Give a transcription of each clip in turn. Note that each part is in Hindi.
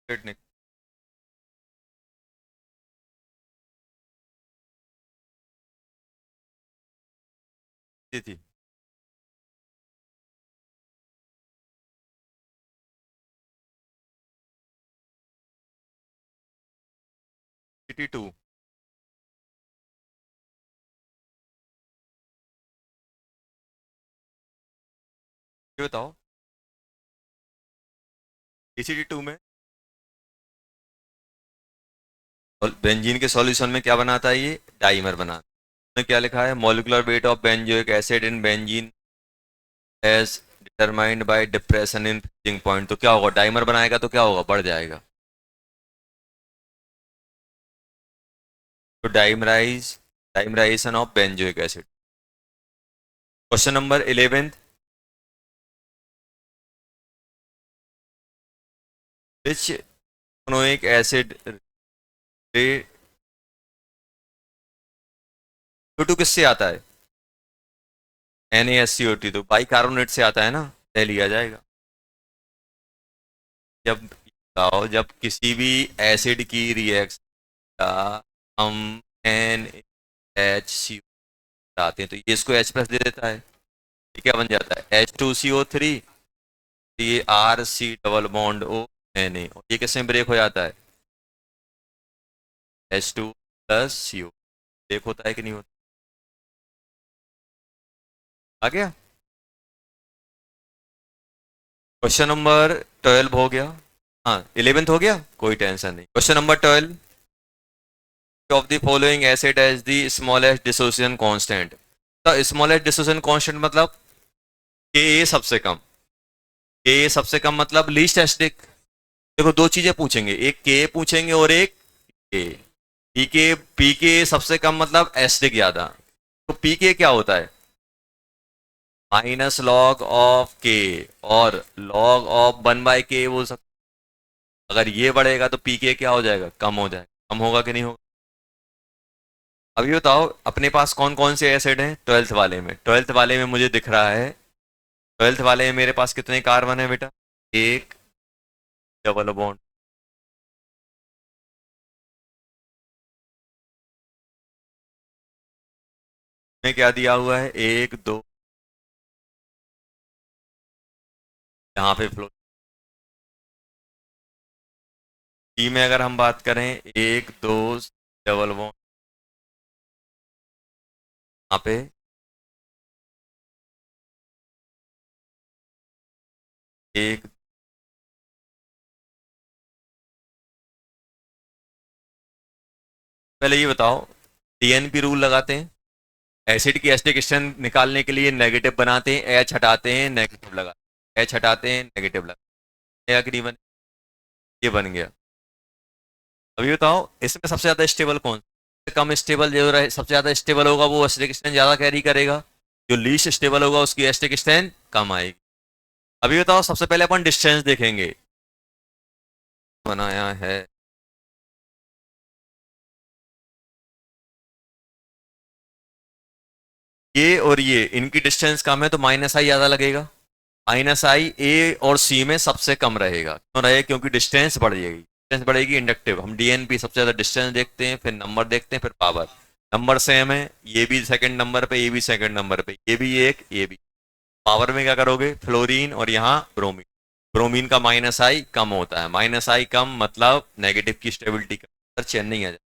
निक थी। Ct2। ये बताओ, Ct2 में बेंजीन के सॉल्यूशन में क्या बनाता है, ये डाइमर बनाता है। क्या लिखा है, molecular weight of benzoic acid in benzene as determined by depression in freezing point. तो क्या होगा, डाइमर बनाएगा तो क्या होगा, बढ़ जाएगा। तो dimerization of benzoic acid. Question number 11, which इकोनोइक एसिड टू किससे आता है, NaSCO2, तो बाई कार्बोनेट से आता है ना, ले लिया जाएगा। जब बताओ, जब किसी भी एसिड की रिएक्शन का हम NaHCO आते हैं तो ये इसको H प्लस दे देता है। ये क्या बन जाता है, H2CO3। ये RC double bond O Na, और ये किसमें ब्रेक हो जाता है, H2 + CO। ब्रेक होता है कि नहीं होता। आ गया। क्वेश्चन नंबर 12 हो गया। हाँ, 11th हो गया, कोई टेंशन नहीं। Question number 12, of the following acid as the smallest dissociation constant. The smallest dissociation constant मतलब के सबसे कम। के सबसे कम मतलब लीस्ट एसिडिक। देखो, दो चीजें पूछेंगे, एक के पूछेंगे और एक के। पीके सबसे कम मतलब एसिडिक ज्यादा। तो पीके क्या होता है, -log of k, और log of 1/k बोल सकते। अगर ये बढ़ेगा तो पीके क्या हो जाएगा, कम हो जाएगा। कम होगा कि नहीं होगा। अभी बताओ, अपने पास कौन कौन से एसिड हैं ट्वेल्थ वाले में। ट्वेल्थ वाले में मुझे दिख रहा है, ट्वेल्थ वाले में मेरे पास कितने कार्बन है बेटा, एक डबल बॉन्ड। में क्या दिया हुआ है, एक दो, यहाँ पे फ्लो। टी में अगर हम बात करें, एक दो डबल बॉन्ड यहाँ पे, एक। पहले ये बताओ, DNP रूल लगाते हैं, एसिड की एसिडिक स्ट्रेंथ निकालने के लिए नेगेटिव बनाते हैं, एच हटाते हैं नेगेटिव लगाते हैं, एच हटाते हैं नेगेटिव लगाते हैं, या कि नहीं बने। ये बन गया। अभी बताओ, इसमें सबसे ज्यादा स्टेबल कौन, कम स्टेबल जो रहे, सबसे ज्यादा स्टेबल होगा वो एसिडिक स्ट्रेंथ ज्यादा कैरी करेगा। जो लीस्ट स्टेबल होगा उसकी एसिडिक स्ट्रेंथ कम आएगी। अभी बताओ, सबसे पहले अपन डिस्टेंस देखेंगे, बनाया है। ये और ये इनकी डिस्टेंस कम है तो -I ज्यादा लगेगा। -I ए और सी में सबसे कम रहेगा, क्यों रहे, क्योंकि डिस्टेंस बढ़ जाएगी। डिस्टेंस बढ़ेगी, इंडक्टिव। हम DNP सबसे ज्यादा डिस्टेंस देखते हैं, फिर नंबर देखते हैं, फिर पावर। नंबर सेम है, ये भी सेकंड नंबर पे, ये भी सेकंड नंबर पे, ये भी एक, ये भी। पावर में क्या करोगे, फ्लोरीन और यहाँ ब्रोमीन। ब्रोमीन का -I कम होता है, -I कम मतलब नेगेटिव की स्टेबिलिटी कम। चेन्नई आ जाए,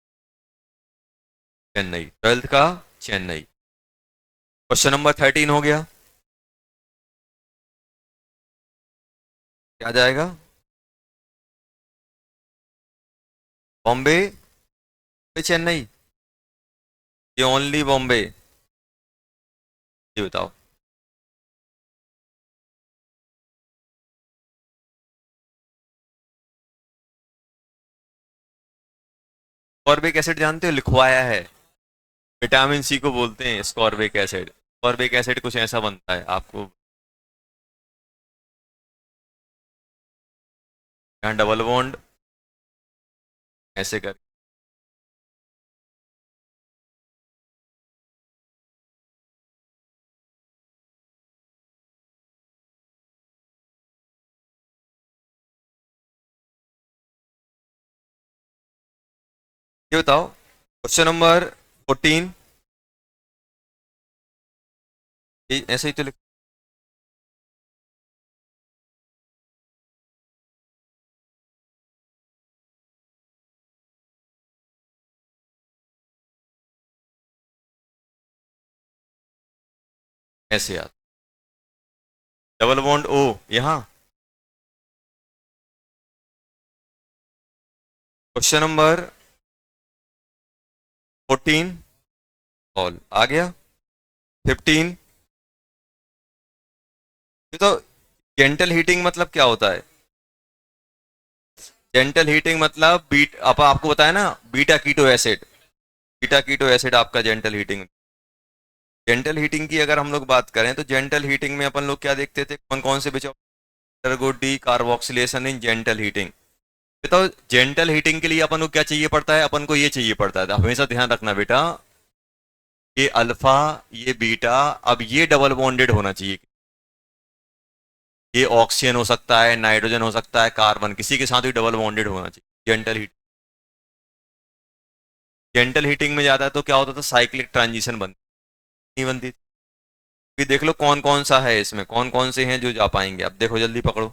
चेन्नई ट्वेल्थ का, चेन्नई। क्वेश्चन नंबर 13 हो गया, क्या जाएगा, बॉम्बे, चेन्नई, ये ओनली बॉम्बे। ये बताओ। स्कॉर्बिक एसिड जानते हो, लिखवाया है। विटामिन सी को बोलते हैं स्कॉर्बिक एसिड। स्कॉर्बिक एसिड कुछ ऐसा बनता है आपको, यहाँ डबल बॉन्ड ऐसे कर ये बताओ क्वेश्चन नंबर 14, ऐसे ही तो लिख, ऐसे यार, डबल बॉन्ड ओ यहाँ। क्वेश्चन नंबर 14 ऑल आ गया। 15, ये तो जेंटल हीटिंग मतलब क्या होता है? जेंटल हीटिंग मतलब बीट आपको बताया ना, beta keto acid. Beta keto acid आपका जेंटल हीटिंग। जेंटल हीटिंग की अगर हम लोग बात करें तो जेंटल हीटिंग में अपन लोग क्या देखते थे, कौन कौन से बिचो, डी कार्बोक्सिलेशन इन जेंटल हीटिंग। तो जेंटल हीटिंग के लिए अपन को क्या चाहिए पड़ता है? अपन को ये चाहिए पड़ता है, तो हमेशा ध्यान रखना बेटा, ये अल्फा, ये बीटा, अब ये डबल बॉन्डेड होना चाहिए। ये ऑक्सीजन हो सकता है, नाइट्रोजन हो सकता है, कार्बन, किसी के साथ भी डबल बॉन्डेड होना चाहिए जेंटल हीट। जेंटल हीटिंग में जाता है तो क्या होता था, साइक्लिक ट्रांजिशन बनती नहीं बनती थी। फिर देख लो कौन कौन सा है इसमें, कौन कौन से हैं जो जा पाएंगे। अब देखो जल्दी पकड़ो,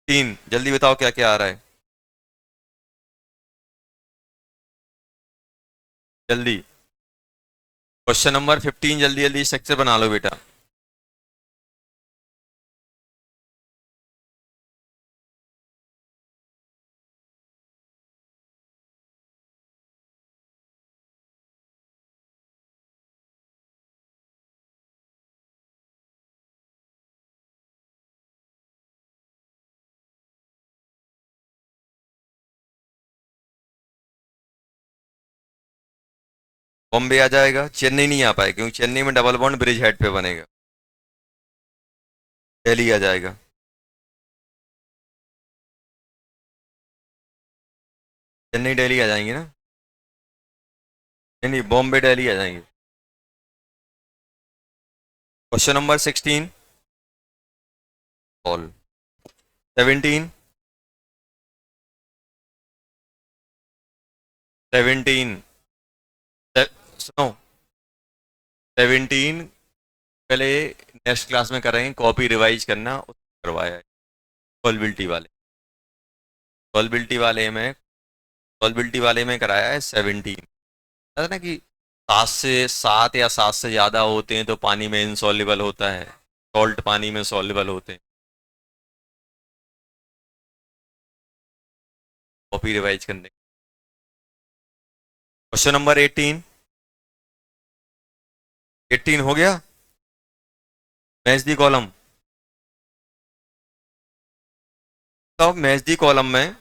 3, जल्दी बताओ क्या क्या आ रहा है, जल्दी। क्वेश्चन नंबर 15, जल्दी जल्दी स्ट्रक्चर बना लो बेटा। बॉम्बे आ जाएगा, चेन्नई नहीं आ पाए क्योंकि चेन्नई में डबल बॉन्ड ब्रिज हेड पे बनेगा। दिल्ली आ जाएगा, चेन्नई दिल्ली आ जाएंगे ना, नहीं नहीं, बॉम्बे दिल्ली आ जाएंगे। Question number 16 all. 17, 17, सुनो, 17 पहले नेक्स्ट क्लास में करेंगे, कॉपी रिवाइज करना, करवाया है सॉल्बिलिटी वाले, सॉल्बिलिटी वाले में, सॉल्बिलिटी वाले में कराया है 17। पता ना कि 7 या 7 से ज़्यादा होते हैं तो पानी में इनसॉल्युबल होता है, सॉल्ट पानी में सॉल्युबल होते हैं। कॉपी रिवाइज करने। क्वेश्चन नंबर 18, 18 हो गया, मैच दी कॉलम। तो मैच दी कॉलम में,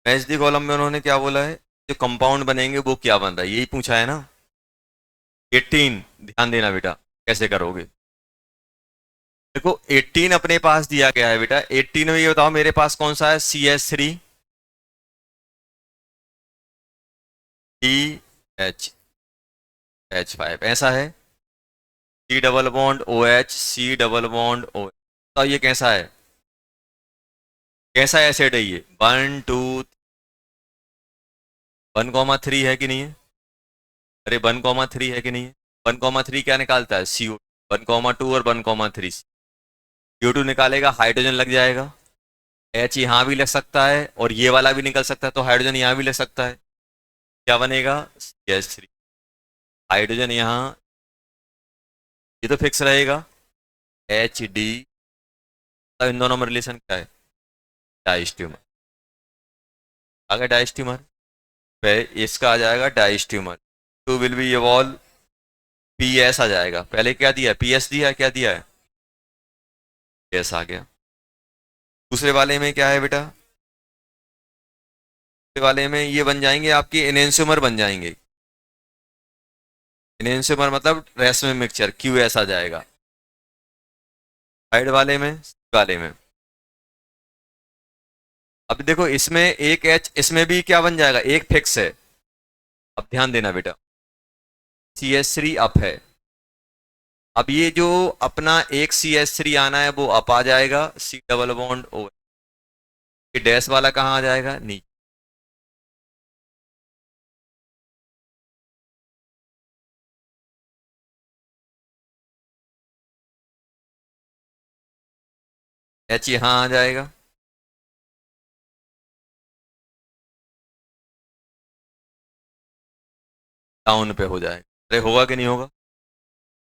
मैच दी कॉलम में उन्होंने क्या बोला है, जो कंपाउंड बनेंगे वो क्या बन रहा है, यही पूछा है ना। 18, ध्यान देना बेटा कैसे करोगे। देखो 18 अपने पास दिया गया है बेटा, 18 में ये बताओ मेरे पास कौन सा है, CH3, ऐसा है। C double bond O H, C double bond O, तो ये कैसा है, कैसा एसिड है ये, 1 2 1,3 है कि नहीं है? अरे 1,3 है कि नहीं है? 1,3 क्या निकालता है, CO, 1,2 और 1,3, CO2 निकालेगा, हाइड्रोजन लग जाएगा, H यहाँ भी लग सकता है और ये वाला भी निकल सकता है, तो हाइड्रोजन यहाँ भी लग सकता है, क्या बनेगा, CH3। हाइड्रोजन यहाँ, ये तो फिक्स रहेगा, HD, तो इन दोनों में रिलेशन क्या है, डाइस्ट्यूमर। आगे डाइस्ट्यूमर, इसका आ जाएगा डाइस्ट्यूमर, two will be evolve, PS आ जाएगा, पहले क्या दिया है, PS दिया है, क्या दिया है, PS आ गया। दूसरे वाले में क्या है बेटा, दूसरे वाले में ये बन जाएंगे आपके एनेंसियोमर बन जाएंगे, एनेंसियोमर मतलब रेसमे मिक्सचर, QS आ जाएगा। साइड वाले में, वाले में, अब देखो इसमें एक H, इसमें भी क्या बन जाएगा, एक फिक्स है। अब ध्यान देना बेटा, CH3 अप है, अब ये जो अपना एक CH3 आना है वो अप आ जाएगा, C डबल बॉन्ड O, ये डैश वाला कहाँ आ जाएगा, नीचे। एच यहाँ आ जाएगा। डाउन पे हो जाएगा। अरे होगा कि नहीं होगा?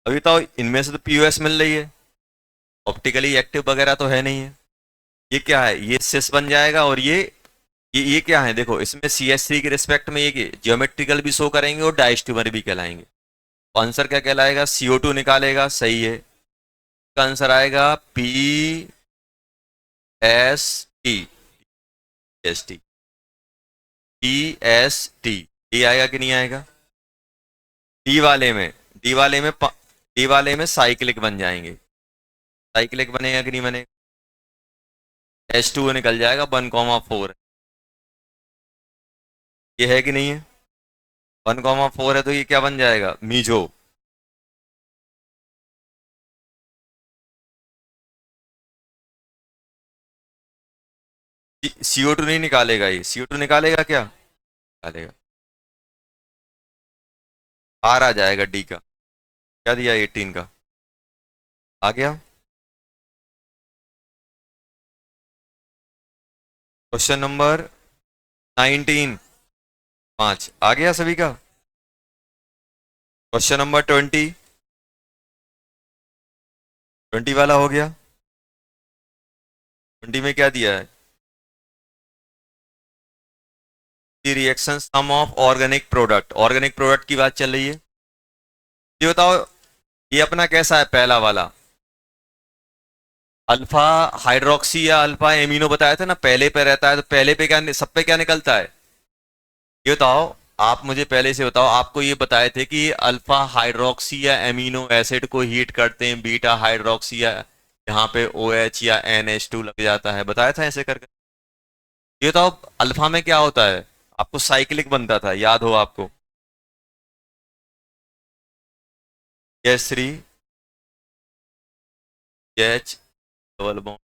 अभी तो इनमें से तो पीओएस मिल रही है, ऑप्टिकली एक्टिव वगैरह तो है नहीं है। ये क्या है, ये सिस बन जाएगा। और ये क्या है, देखो इसमें CH3 के रिस्पेक्ट में ये जियोमेट्रिकल भी शो करेंगे और डाइस्ट्यूमर भी कहलाएंगे। तो आंसर क्या कहलाएगा, CO2 निकालेगा, सही है। इसका आंसर आएगा PST। PST। PST। ये आएगा कि नहीं आएगा? डी वाले में डी वाले में डी वाले में साइक्लिक बन जाएंगे। साइक्लिक बनेगा कि नहीं बनेगा? H2 निकल जाएगा 1,4। ये है कि नहीं है? 1,4 है तो ये क्या बन जाएगा, मीजो। CO2 नहीं निकालेगा, ये CO2 निकालेगा क्या, निकालेगा। आर आ जाएगा डी का। क्या दिया 18 का, आ गया। क्वेश्चन नंबर 19, 5 आ गया सभी का। क्वेश्चन नंबर 20, 20 वाला हो गया। 20 में क्या दिया है, the reaction sum of organic product. Organic product की बात चल रही है। ये बताओ, ये अपना कैसा है पहला वाला, अल्फा हाइड्रोक्सी या अल्फा एमिनो बताया था ना, पहले पे रहता है। तो पहले पे क्या, सब पे क्या निकलता है, ये बताओ। आप मुझे पहले से बताओ, आपको ये बताए थे कि अल्फा हाइड्रोक्सी या एमिनो एसिड को हीट करते हैं, बीटा हाइड्रोक्सी या यहाँ पे OH या NH2 लग जाता है, बताया था ऐसे करके। ये बताओ अल्फा में क्या होता है, आपको साइक्लिक बनता था, याद हो आपको। S3 H डबल बॉन्ड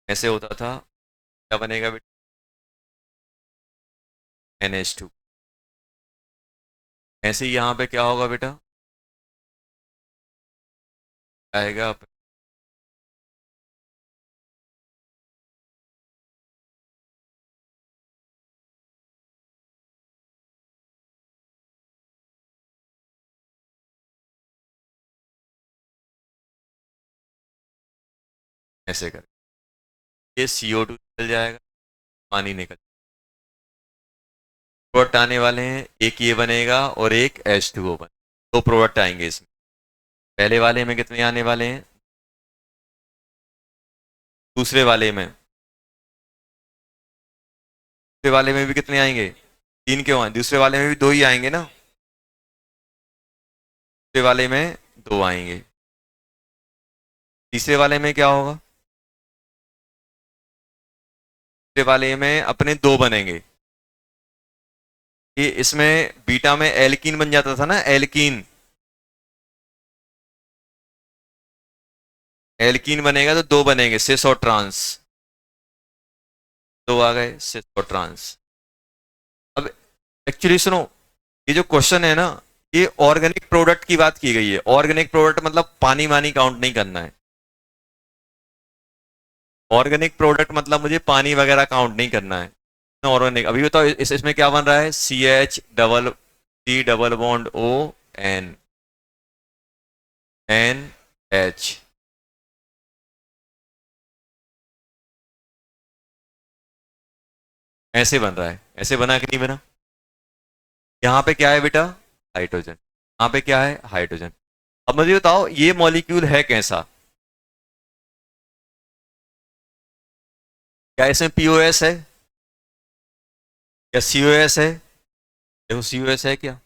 ऐसे होता था, क्या बनेगा बेटा, NH2। ऐसे ही यहाँ पे क्या होगा बेटा, आएगा ऐसे कर, ये CO2 निकल जाएगा, पानी निकल। प्रोडक्ट आने वाले हैं, एक ये बनेगा और एक H2O बने, दो प्रोडक्ट आएंगे इसमें। पहले वाले में कितने आने वाले हैं, दूसरे वाले में, दूसरे वाले में भी कितने आएंगे, 3 क्यों आए, दूसरे वाले में भी 2 ही आएंगे ना, दूसरे वाले में 2 आएंगे। तीसरे वाले में क्या होगा, तीसरे वाले में अपने 2 बनेंगे। ये इसमें बीटा में एल्कीन बन जाता था ना, एल्कीन, एल्कीन बनेगा तो 2 बनेंगे, सिस और ट्रांस, 2 आ गए सिस और ट्रांस। अब एक्चुअली सुनो, ये जो क्वेश्चन है ना, ये ऑर्गेनिक प्रोडक्ट की बात की गई है। ऑर्गेनिक प्रोडक्ट मतलब पानी वानी काउंट नहीं करना है। ऑर्गेनिक प्रोडक्ट मतलब मुझे पानी वगैरह काउंट नहीं करना है। ऑर्गेनिक अभी बताओ, इसमें क्या बन रहा है, C डबल बॉन्ड ONH, ऐसे बन रहा है। ऐसे बना कि नहीं बना? यहाँ पे क्या है बेटा, हाइड्रोजन। यहाँ पे क्या है, हाइड्रोजन। अब मुझे बताओ ये मॉलिक्यूल है कैसा, क्या इसमें POS है, क्या COS है? देखो COS है क्या?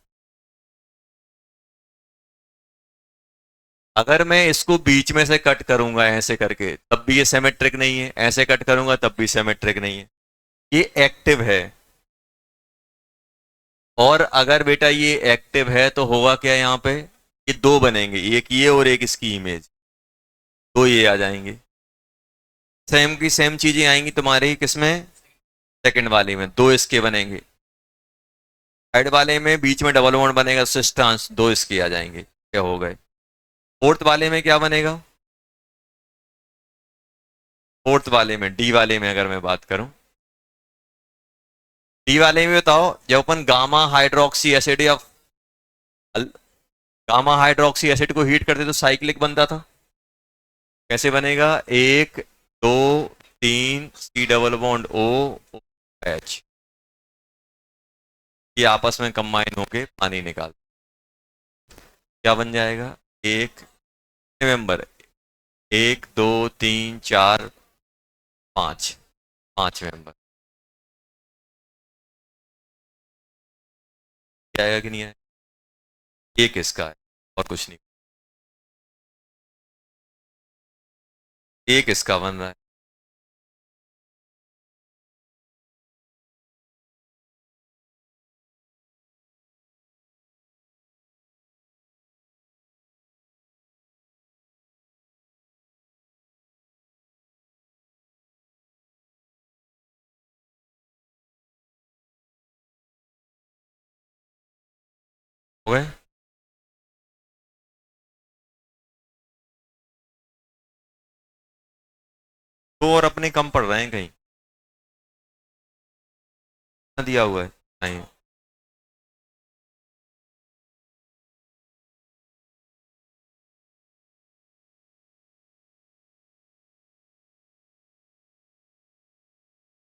अगर मैं इसको बीच में से कट करूंगा ऐसे करके तब भी ये सिमेट्रिक नहीं है, ऐसे कट करूंगा तब भी सिमेट्रिक नहीं है। ये एक्टिव है। और अगर बेटा ये एक्टिव है तो होगा क्या यहाँ पे, ये 2 बनेंगे, एक ये और एक इसकी इमेज, 2 ये आ जाएंगे। सेम की सेम चीजें आएंगी तुम्हारी किसमें, सेकंड वाले में, दो इसके बनेंगे। थर्ड वाले में बीच में डबल बॉन्ड बनेगा, सिस्टांस, दो इसके आ जाएंगे, क्या हो गए। फोर्थ वाले में क्या बनेगा, फोर्थ वाले में, डी वाले में अगर मैं बात करूं, डी वाले में बताओ, जब अपन गामा हाइड्रोक्सी एसिड या गामा हाइड्रोक्सी एसिड को हीट करते तो साइक्लिक बनता था, कैसे बनेगा, एक, दो, तीन, C double bond O, H, ये आपस में कंबाइन होके पानी निकाल, क्या बन जाएगा, एक मेंबर, एक, दो, तीन, चार, पांच, पांच मेंबर, क्या आएगा कि नहीं आएगा, एक इसका है और कुछ नहीं, एक इसका बन रहा है। हो गए, तो और अपने कम पड़ रहे हैं कहीं, दिया हुआ है नहीं,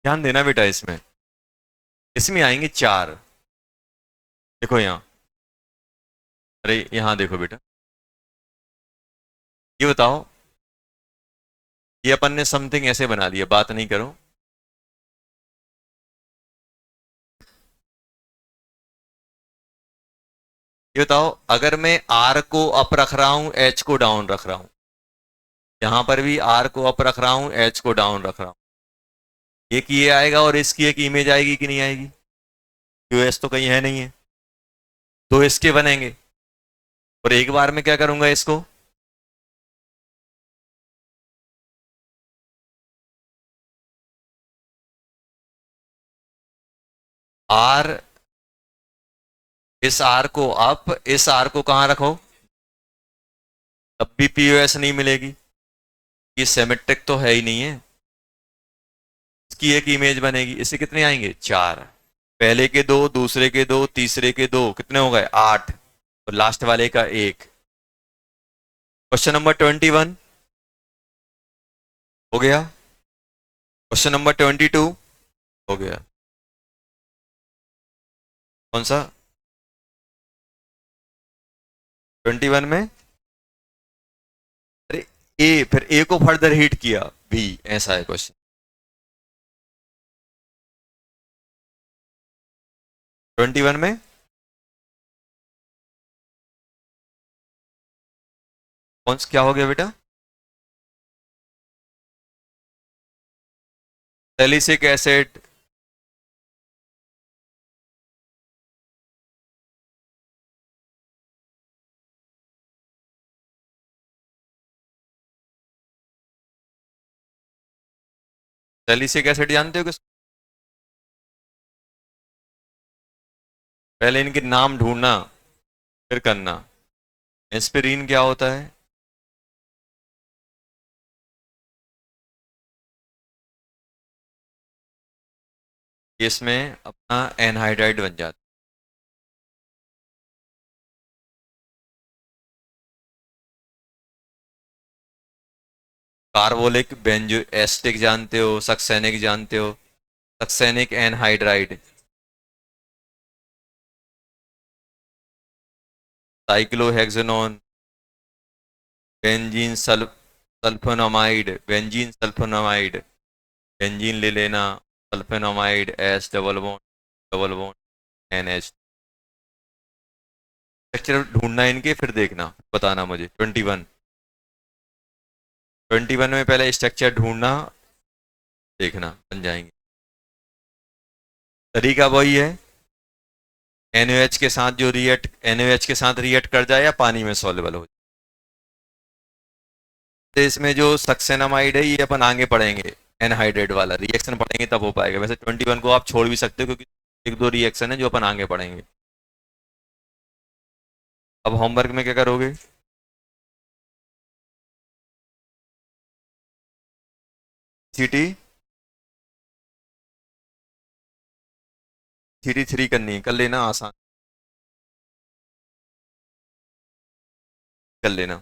ध्यान देना बेटा इसमें, इसमें आएंगे चार, देखो यहाँ, अरे यहाँ देखो बेटा, ये बताओ, ये अपन ने समथिंग ऐसे बना दिया, बात नहीं करो, ये बताओ अगर मैं आर को अप रख रहा हूं, एच को डाउन रख रहा हूं, यहां पर भी आर को अप रख रहा हूं, एच को डाउन रख रहा हूं, एक ये आएगा और इसकी एक इमेज आएगी कि नहीं आएगी, यूएस तो कहीं है नहीं है, दो इसके बनेंगे, और एक बार में क्या करूंगा इसको, आर, इस आर को अप, इस आर को कहां रखो, तब भी पीओएस नहीं मिलेगी, ये सिमेट्रिक तो है ही नहीं है, इसकी एक इमेज बनेगी, इससे कितने आएंगे, चार, पहले के दो, दूसरे के दो, तीसरे के दो, कितने हो गए, आठ, और लास्ट वाले का एक। क्वेश्चन नंबर 21 हो गया, क्वेश्चन नंबर 22 हो गया, कौन सा, 21 में, अरे ए, फिर ए को फर्दर हीट किया, बी, ऐसा है क्वेश्चन, 21 में कौन सा क्या हो गया बेटा, सैलिसिक एसिड, सैलिसिक एसिड जानते हो किस, पहले इनके नाम ढूंढना फिर करना, एस्पिरिन क्या होता है, इसमें अपना एनहाइड्राइड बन जाता है, कार्बोलिक बेंजो एस्टिक जानते हो, सक्सेनिक जानते हो, succinic anhydride, cyclohexanone, benzene sulphonamide, benzene sulphonamide, benzene ले लेना, sulphonamide, S double bond N H, structure ढूंढना इनके फिर देखना, बताना मुझे। 21 में पहले स्ट्रक्चर ढूंढना, देखना बन जाएंगे, तरीका वही है, NaOH के साथ जो NaOH के साथ रिएक्ट कर जाए या पानी में सॉल्युबल हो जाए, तो इसमें जो सक्सेनामाइड है ये अपन आगे पढ़ेंगे, एनहाइड्रेट वाला रिएक्शन पढ़ेंगे तब हो पाएगा। वैसे 21 को आप छोड़ भी सकते हो क्योंकि एक दो रिएक्शन है जो अपन आगे पढ़ेंगे। अब होमवर्क में क्या करोगे? सीटी सीटी 3 करनी है, कर लेना, आसान कर लेना।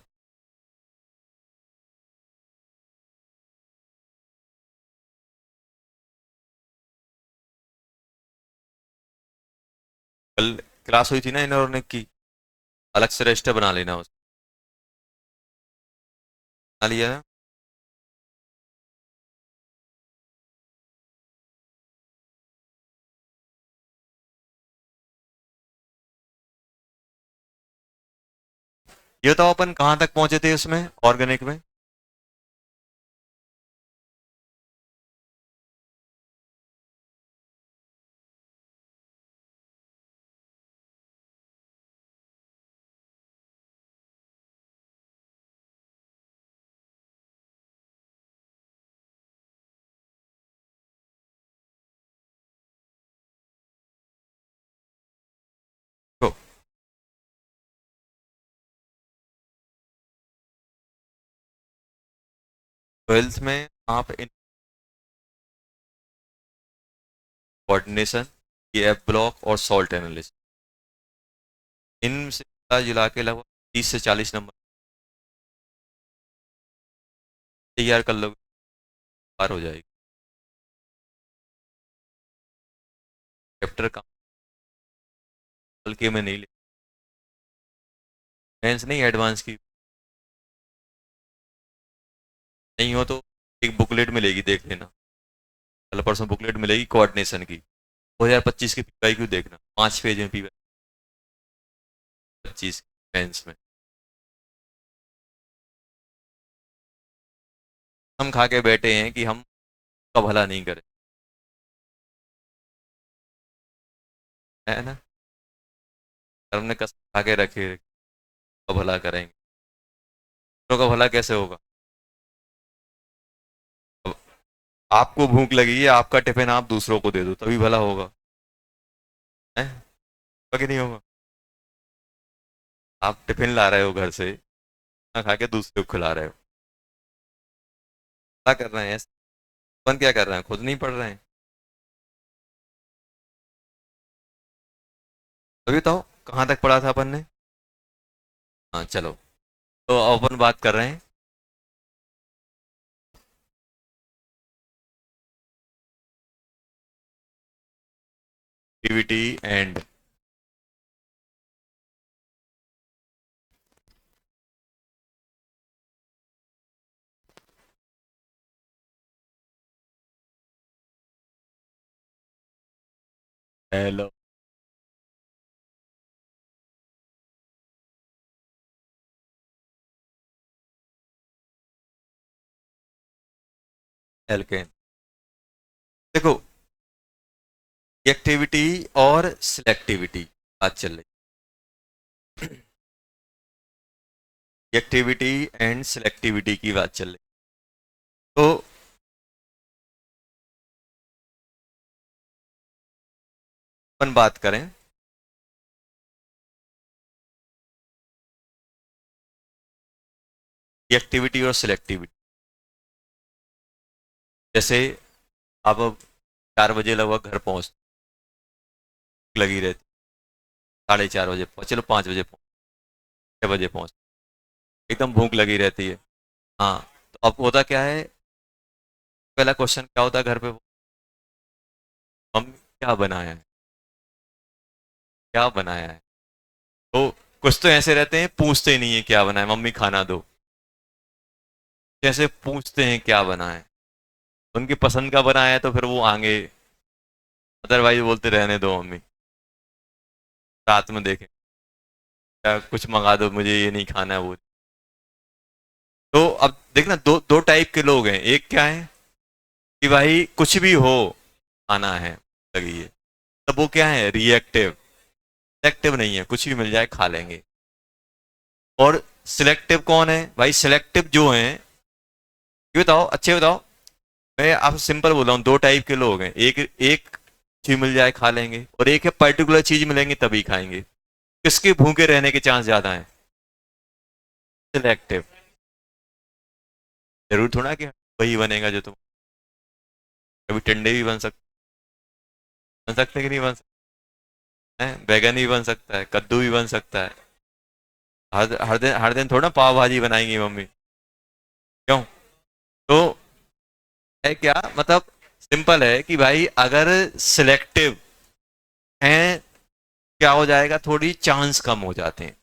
कल क्लास हुई थी ना इनऑर्गेनिक की, अलग से रजिस्टर बना लेना, उस बना लिया ना? ये तो अपन कहाँ तक पहुंचे थे उसमें, ऑर्गेनिक में? तो 12th में आप इन कोऑर्डिनेशन, ये एफ ब्लॉक और सॉल्ट एनालिसिस, इन से मिला जुला के लगभग 30 से 40 नंबर तैयार कर लोगे, पार हो जाएगी। चैप्टर का हल्के में नहीं ले, मेंस नहीं एडवांस की, नहीं हो तो एक बुकलेट मिलेगी, देख लेना, कल परसों बुकलेट मिलेगी कोऑर्डिनेशन की, 2025 की पीवाई क्यू देखना, 5 पेज में पीवाई 25 मेंस में। हम खा के बैठे हैं कि हम का भला नहीं करें, है ना? और हमने कसम खा के रखे का भला करेंगे, दूसरों का भला कैसे होगा? अब आपको भूख लगी है, आपका टिफिन आप दूसरों को दे दो, तभी भला होगा, है? होगा कि नहीं होगा? आप टिफिन ला रहे हो घर से, ना खा के दूसरे को खिला रहे हो, क्या कर रहे हैं? अपन क्या कर रहे हैं, खुद नहीं पढ़ रहे हैं? अभी तो कहाँ तक पढ़ा था अपन ने? हाँ चलो, तो अब अपन बात कर रहे हैं एक्टिविटी एंड हेलो एल्केन। देखो, एक्टिविटी और सिलेक्टिविटी बात चल रही, एक्टिविटी एंड सिलेक्टिविटी की बात चल रही। तो अपन बात करें एक्टिविटी और सिलेक्टिविटी। जैसे आप अब 4 बजे लगभग घर पहुंच लगी रहती, 4:30 बजे चलो 5 बजे पहुंच, 6 बजे पहुंच, एकदम भूख लगी रहती है। हाँ, तो अब होता क्या है, पहला क्वेश्चन क्या होता है घर पे, मम्मी क्या बनाया है, क्या बनाया है? तो कुछ तो ऐसे रहते हैं पूछते ही नहीं है क्या बनाया, मम्मी खाना दो, जैसे पूछते हैं क्या बना है, उनकी पसंद का बनाया है तो फिर वो आगे, अदरवाइज बोलते रहने दो मम्मी, रात में देखें, क्या कुछ मंगा दो, मुझे ये नहीं खाना है वो। तो अब देखना, दो दो टाइप के लोग हैं, एक क्या है कि भाई कुछ भी हो खाना है लगी है, तब वो क्या है, रिएक्टिव। सिलेक्टिव नहीं है, कुछ भी मिल जाए खा लेंगे। और सिलेक्टिव कौन है भाई? सिलेक्टिव जो है ये बताओ, अच्छे बताओ। मैं आपसे सिंपल बोल रहा हूँ, दो टाइप के लोग हैं, एक एक चीज मिल जाए खा लेंगे, और एक है पर्टिकुलर चीज मिलेंगे तभी खाएंगे। किसके भूखे रहने के चांस ज्यादा हैं? सिलेक्टिव। जरूर थोड़ा कि वही बनेगा जो तुम। कभी टिंडे भी बन सकते कि नहीं बन सकते हैं, बैगन भी बन सकता है, कद्दू भी बन सकता है। हर दिन थोड़ा पाव भाजी बनाएंगी मम्मी। क्यों? तो है क्या मतलब, सिंपल है कि भाई अगर सिलेक्टिव हैं, क्या हो जाएगा, थोड़ी चांस कम हो जाते हैं।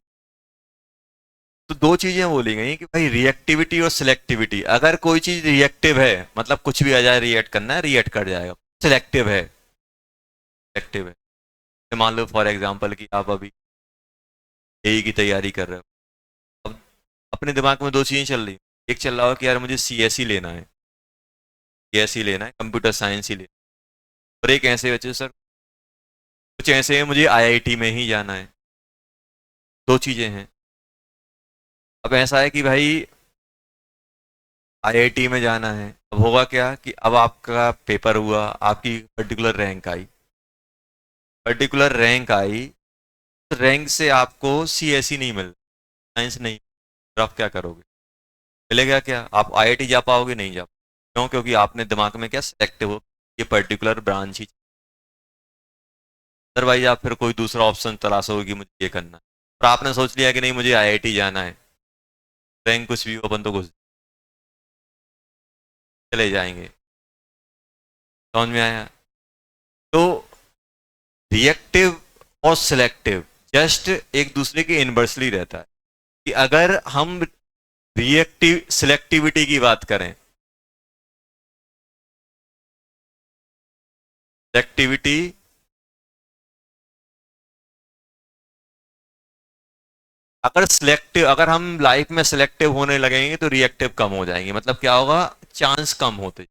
तो दो चीजें बोली गई कि भाई रिएक्टिविटी और सिलेक्टिविटी। अगर कोई चीज रिएक्टिव है, मतलब कुछ भी आ जाए रिएक्ट करना है, रिएक्ट कर जाएगा। सिलेक्टिव है, सिलेक्टिव है। तो मान लो फॉर एग्जांपल कि आप अभी एई की तैयारी कर रहे हो। अब अपने दिमाग में दो चीजें चल रही, एक चल रहा हो कि यार मुझे सीएसई लेना है, सीएसई लेना है, कंप्यूटर साइंस ही लेना है। और एक ऐसे बच्चे सर, कुछ ऐसे हैं मुझे आईआईटी में ही जाना है। दो चीजें हैं। अब ऐसा है कि भाई आईआईटी में जाना है, अब होगा क्या कि अब आपका पेपर हुआ, आपकी पर्टिकुलर रैंक आई, पर्टिकुलर रैंक आई, रैंक से आपको सीएसई नहीं मिल, साइंस नहीं, फिर आप क्या करोगे? मिलेगा क्या? आप आईआईटी जा पाओगे? नहीं जा पाओगे। क्यों? क्योंकि आपने दिमाग में क्या सेलेक्टिव हो, ये पर्टिकुलर ब्रांच ही। अदरवाइज आप फिर कोई दूसरा ऑप्शन तलाशोगे कि मुझे ये करना है, और आपने सोच लिया कि नहीं मुझे आईआईटी जाना है, रैंक कुछ भी हो, अपन तो कुछ चले जाएंगे। समझ में आया? तो रिएक्टिव और सिलेक्टिव जस्ट एक दूसरे के इनवर्सली रहता है। कि अगर हम रिएक्टिव सिलेक्टिविटी की बात करें, सिलेक्टिविटी, अगर हम लाइफ में सिलेक्टिव होने लगेंगे तो रिएक्टिव कम हो जाएंगे। मतलब क्या होगा? चांस कम होते।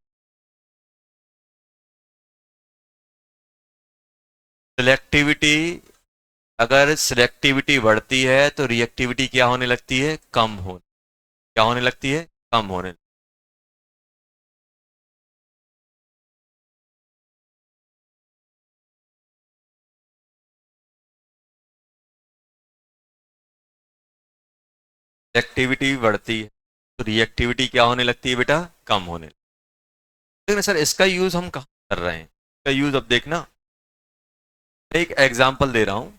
सिलेक्टिविटी, अगर सिलेक्टिविटी बढ़ती है तो रिएक्टिविटी क्या होने लगती है? कम हो, क्या होने लगती है? कम होने। सिलेक्टिविटी बढ़ती है तो रिएक्टिविटी क्या होने लगती है बेटा? कम होने लगती है। लेकिन सर इसका यूज हम कहाँ कर रहे हैं? इसका यूज अब देखना, एक एग्जांपल दे रहा हूं।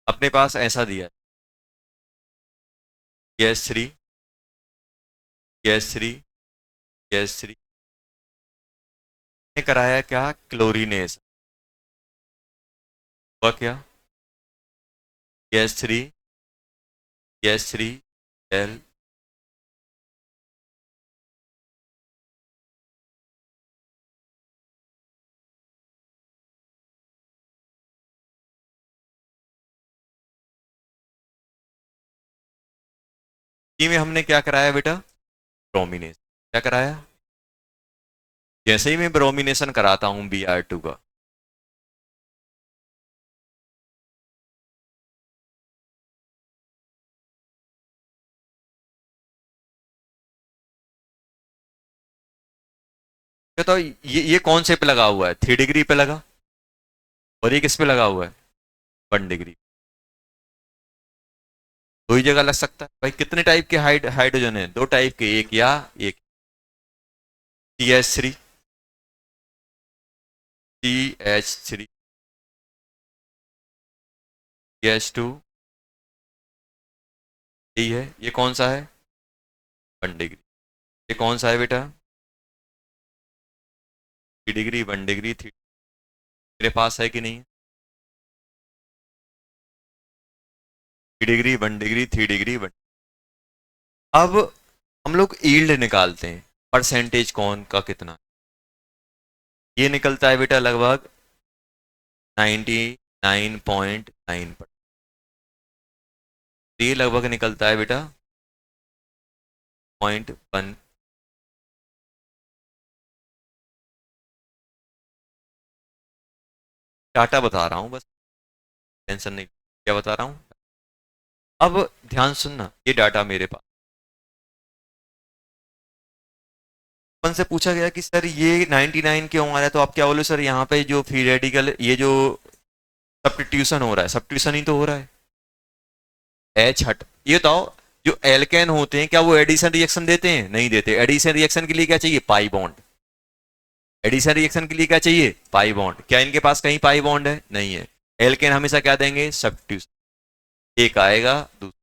अपने पास ऐसा दिया है, gas three, gas three, gas three ने कराया क्या? क्लोरीनेशन। हुआ क्या? Gas three, gas three, L, में हमने क्या कराया बेटा? ब्रोमिनेशन। क्या कराया? जैसे ही मैं ब्रोमिनेशन कराता हूं Br2 का, तो ये कौन से पे लगा हुआ है? 3 डिग्री पे लगा। और ये किस पे लगा हुआ है? 1 डिग्री। दो ही जगह लग सकता है भाई। कितने टाइप के हाइड्रोजन है? दो टाइप के, एक या एक। CH3, CH3, CH2, यही है। ये कौन सा है? 1 डिग्री। ये कौन सा है बेटा? 3 डिग्री, 1 डिग्री, थ्री। मेरे पास है कि नहीं? 3 डिग्री, 1 डिग्री, 3 डिग्री, 1। अब हम लोग ईल्ड निकालते हैं, परसेंटेज कौन का कितना। ये निकलता है बेटा लगभग 99.9%। ये लगभग निकलता है बेटा 0.1। डाटा बता रहा हूँ बस, टेंशन नहीं। क्या बता रहा हूँ? अब ध्यान सुनना, ये डाटा मेरे पास, अपन से पूछा गया कि सर ये 99 क्यों आ रहा है, तो आप क्या बोले सर यहाँ पे जो फ्री रेडिकल, ये जो सब्स्टिट्यूशन हो रहा है, सब्स्टिट्यूशन ही तो हो रहा है, एच हट, ये बताओ जो एल्केन होते हैं क्या वो एडिशन रिएक्शन देते हैं? नहीं देते। एडिशन रिएक्शन के लिए क्या चाहिए? Pi bond. एडिशन रिएक्शन के लिए क्या चाहिए? Pi bond. क्या इनके पास कहीं पाई बॉन्ड है? नहीं है। एल्केन हमेशा क्या देंगे? सब्स्टिट्यूशन। एक आएगा दूसरा।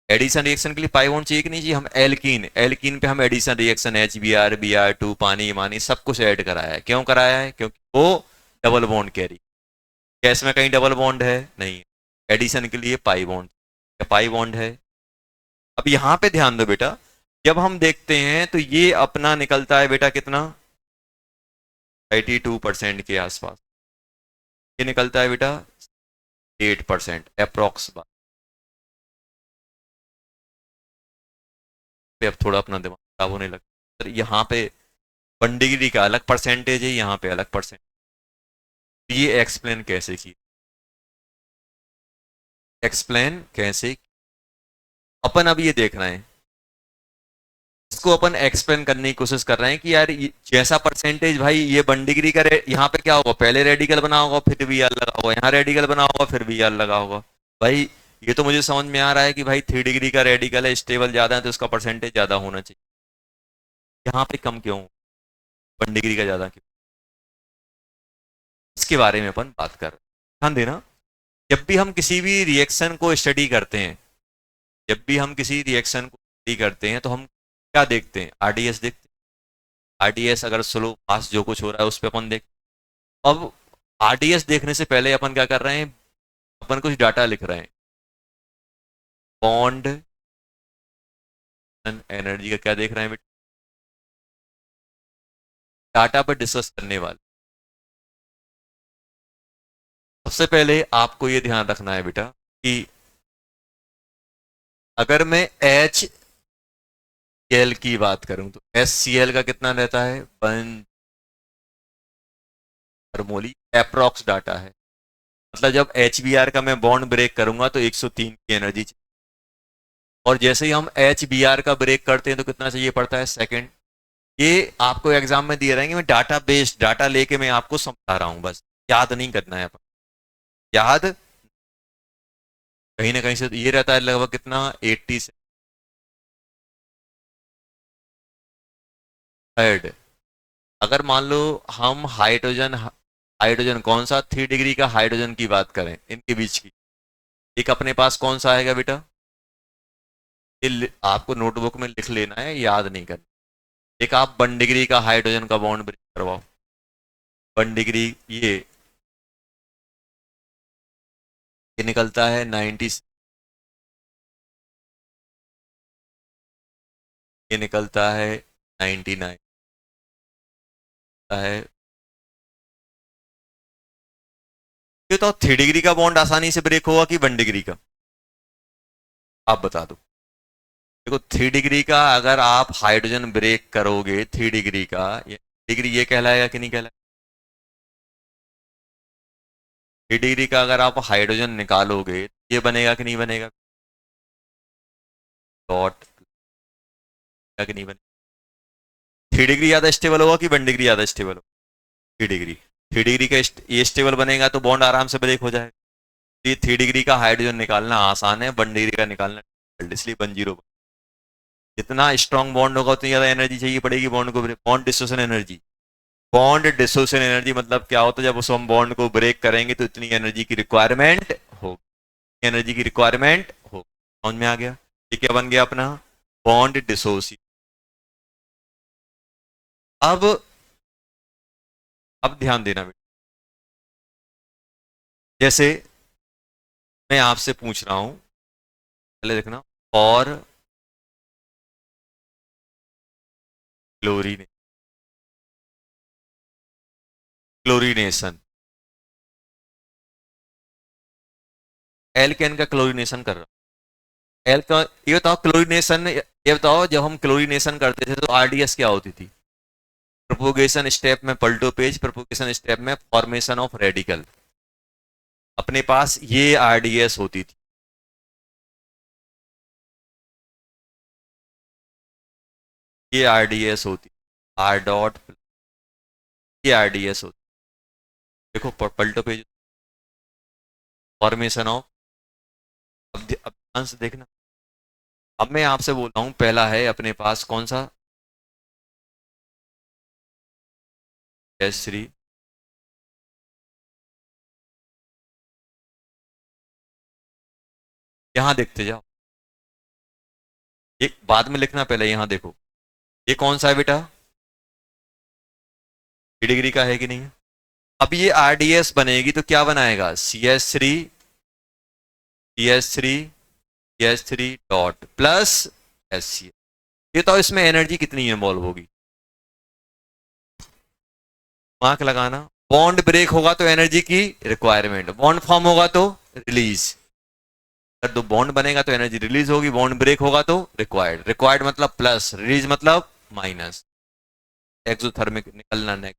एडिशन रिएक्शन के लिए पाई बॉन्ड चाहिए कि नहीं चाहिए? हम एल्कीन, एल्कीन पे हम एडिशन रिएक्शन HBr Br2 पानी मानी सब कुछ ऐड कराया है। क्यों कराया है? क्योंकि वो डबल बॉन्ड कैरी। गैस में कहीं डबल बॉन्ड है? नहीं है। एडिशन के लिए पाई बॉन्ड, पाई बॉन्ड है। अब यहां पे ध्यान दो बेटा, जब हम देखते हैं तो ये अपना निकलता है बेटा कितना? 82% के आसपास। ये निकलता है बेटा 8% अप्रोक्स। पे अब थोड़ा अपना दिमाग खराब होने लगा, सर यहाँ पे 1 डिग्री का अलग परसेंटेज है, यहाँ पे अलग परसेंट, ये एक्सप्लेन कैसे की? एक्सप्लेन कैसे? अपन अब ये देख रहे हैं, इसको अपन एक्सप्लेन करने की कोशिश कर रहे हैं कि यार जैसा परसेंटेज भाई ये 1 डिग्री का यहाँ पे क्या होगा? पहले रेडिकल बना होगा फिर भी आर लगा होगा, यहाँ रेडिकल बना होगा फिर भी आर लगा होगा। भाई ये तो मुझे समझ में आ रहा है कि भाई 3 डिग्री का रेडिकल है, स्टेबल ज्यादा है तो उसका परसेंटेज ज्यादा होना चाहिए। यहाँ पे कम क्यों? 1 डिग्री का ज्यादा क्यों? इसके बारे में अपन बात कर रहे हैं। ध्यान देना, जब भी हम किसी भी रिएक्शन को स्टडी करते हैं, जब भी हम किसी रिएक्शन को स्टडी करते हैं तो हम क्या देखते हैं? आरडीएस देखते हैं। आरडीएस अगर स्लो फास्ट जो कुछ हो रहा है उस पर अपन देख, अब आरडीएस देखने से पहले अपन क्या कर रहे हैं? अपन कुछ डाटा लिख रहे हैं। बॉन्ड एनर्जी का क्या देख रहे हैं बेटा? डाटा पर डिस्कस करने वाले। सबसे पहले आपको ये ध्यान रखना है बेटा कि अगर मैं एच एल की बात करूं तो HCl का कितना रहता है? 1 थर्मोली अप्रोक्स डाटा है। मतलब जब HBr का मैं बॉन्ड ब्रेक करूंगा तो 103 की एनर्जी चाहिए, और जैसे ही हम HBr का ब्रेक करते हैं तो कितना चाहिए पड़ता है? सेकंड। ये आपको एग्जाम में दिए रहेंगे, मैं डाटा बेस्ड डाटा लेके मैं आपको समझा रहा हूं, बस याद नहीं करना है। याद कहीं ना कहीं से तो ये रहता है लगभग कितना? 80 से थर्ड। अगर मान लो हम हाइड्रोजन, हाइड्रोजन कौन सा? 3 डिग्री का हाइड्रोजन की बात करें इनके बीच की, एक अपने पास कौन सा आएगा बेटा? ये आपको नोटबुक में लिख लेना है, याद नहीं करना। एक आप 1 डिग्री का हाइड्रोजन का बॉन्ड ब्रेक करवाओ। 1 डिग्री ये निकलता है 90, ये निकलता है 99 है। ये तो 3 डिग्री का बॉन्ड आसानी से ब्रेक होगा कि 1 डिग्री का? आप बता दो। देखो 3 डिग्री का अगर आप हाइड्रोजन ब्रेक करोगे, 3 डिग्री का ये डिग्री ये कहलाएगा कि नहीं कहलाएगा? 3 डिग्री का अगर आप हाइड्रोजन निकालोगे ये बनेगा कि नहीं बनेगा? डॉट कि नहीं बनेगा? 3 डिग्री ज्यादा स्टेबल होगा कि 1 डिग्री ज्यादा स्टेबल होगा? 3 डिग्री। 3 डिग्री का ये स्टेबल बनेगा तो बॉन्ड आराम से ब्रेक हो जाएगा। तो ये 3 डिग्री का हाइड्रोजन निकालना आसान है, 1 डिग्री का निकालना difficult, इसलिए 10। जितना स्ट्रॉन्ग बॉन्ड होगा उतनी ज्यादा एनर्जी चाहिए पड़ेगी बॉन्ड को break. Bond dissociation energy, bond dissociation energy मतलब क्या होता है? जब उस हम बॉन्ड को ब्रेक करेंगे तो इतनी एनर्जी की रिक्वायरमेंट होगी, एनर्जी की रिक्वायरमेंट होगी। समझ में आ गया? ये क्या बन गया अपना? Bond dissociation. अब ध्यान देना बेटा, जैसे मैं आपसे पूछ रहा हूं, पहले देखना, और क्लोरीन, क्लोरीनेशन, एल्केन का क्लोरीनेशन कर रहा। एल का ये बताओ क्लोरीनेशन, ये बताओ जब हम क्लोरीनेशन करते थे तो आरडीएस क्या होती थी? प्रोपोगेशन स्टेप में पलटो पेज, प्रोपोगेशन स्टेप में फॉर्मेशन ऑफ रेडिकल, अपने पास ये आरडीएस होती थी। ये आरडीएस होती है, आर डॉट, ये आरडीएस होती है। देखो पलटो पेज, फॉर्मेशन ऑफ, अब ध्यान से देखना। अब मैं आपसे बोल रहा हूँ, पहला है अपने पास कौन सा, S3, यहां देखते जाओ, एक बाद में लिखना, पहले यहां देखो, ये कौन सा है बेटा, डिग्री का है कि नहीं है। अब ये आरडीएस बनेगी तो क्या बनाएगा, C S three dot plus SCl। ये तो इसमें एनर्जी कितनी इन्वॉल्व होगी, मार्क लगाना। बॉन्ड ब्रेक होगा तो एनर्जी की रिक्वायरमेंट, बॉन्ड फॉर्म होगा तो रिलीज, अगर दो बॉन्ड बनेगा तो एनर्जी रिलीज होगी, बॉन्ड ब्रेक होगा तो रिक्वायर्ड, रिक्वायर्ड मतलब प्लस, रिलीज मतलब माइनस, एक्सोथर्मिक निकलना नेक।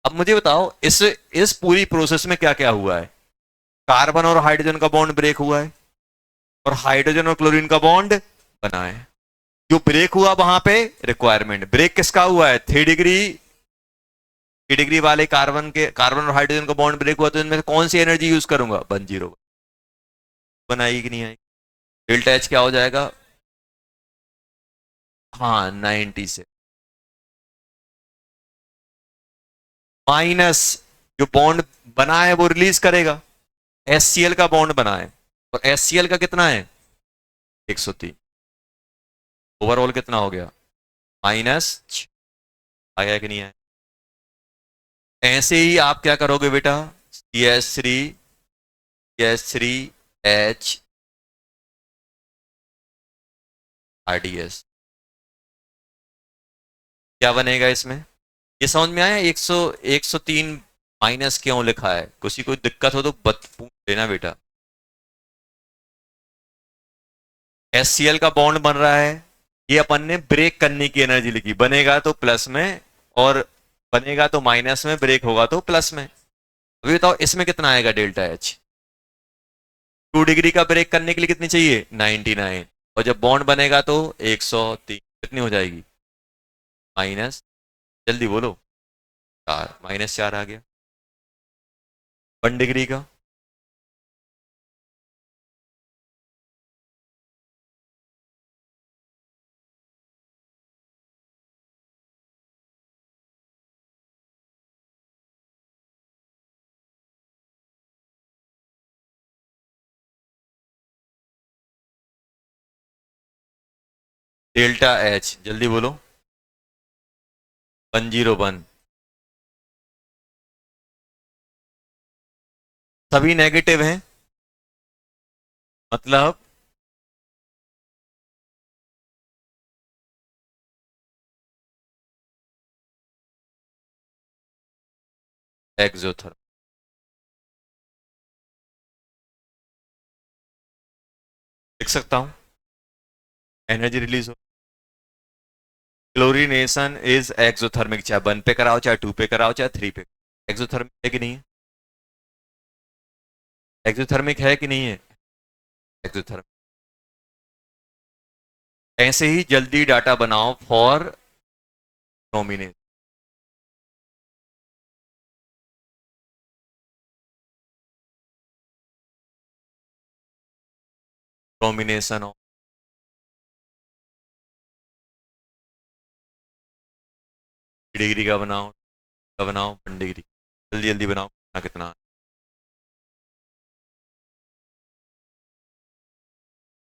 अब मुझे बताओ इस पूरी प्रोसेस में क्या क्या हुआ है, कार्बन और हाइड्रोजन का बॉन्ड ब्रेक हुआ है और हाइड्रोजन और क्लोरीन का बॉन्ड बना है। जो ब्रेक हुआ वहां पे रिक्वायरमेंट, ब्रेक किसका हुआ है, 3 डिग्री, 3 डिग्री वाले कार्बन और हाइड्रोजन का बॉन्ड ब्रेक हुआ, तो इनमें से कौन सी एनर्जी यूज करूंगा, 1 0 बनाएगी कि नहीं आएगी, डेल्टा एच क्या हो जाएगा, हाँ 90 से माइनस, जो बॉन्ड बना है वो रिलीज करेगा, SCl का बॉन्ड बना है और SCl का कितना है 103, ओवरऑल कितना हो गया माइनस, आया कि नहीं आया। ऐसे ही आप क्या करोगे बेटा, CS3 RDS, क्या बनेगा इसमें, ये समझ में आया, 103 माइनस क्यों लिखा है, किसी कोई दिक्कत हो तो पूछ लेना बेटा। SCl का बॉन्ड बन रहा है, ये अपन ने ब्रेक करने की एनर्जी लिखी, बनेगा तो प्लस में और बनेगा तो माइनस में, ब्रेक होगा तो प्लस में। अभी बताओ इसमें कितना आएगा डेल्टा एच, 2 डिग्री का ब्रेक करने के लिए कितनी चाहिए 99, और जब बॉन्ड बनेगा तो 103, कितनी हो जाएगी माइनस, जल्दी बोलो, 4, -4 आ गया 1 डिग्री का। डेल्टा एच जल्दी बोलो, 101, सभी नेगेटिव हैं, मतलब एक्सोथर्म, लिख सकता हूं, एनर्जी रिलीज हो, क्लोरीनेशन इज एक्सोथर्मिक, चाहे 1 पे कराओ, चाहे 2 पे कराओ, चाहे 3 पे, एक्सोथर्मिक है कि नहीं है, एक्सोथर्मिक है कि नहीं है, एक्सोथर्मिक। ऐसे ही जल्दी डाटा बनाओ for nomination, combination of, degree का बनाओ 1 डिग्री, जल्दी जल्दी बनाओ, कितना कितना,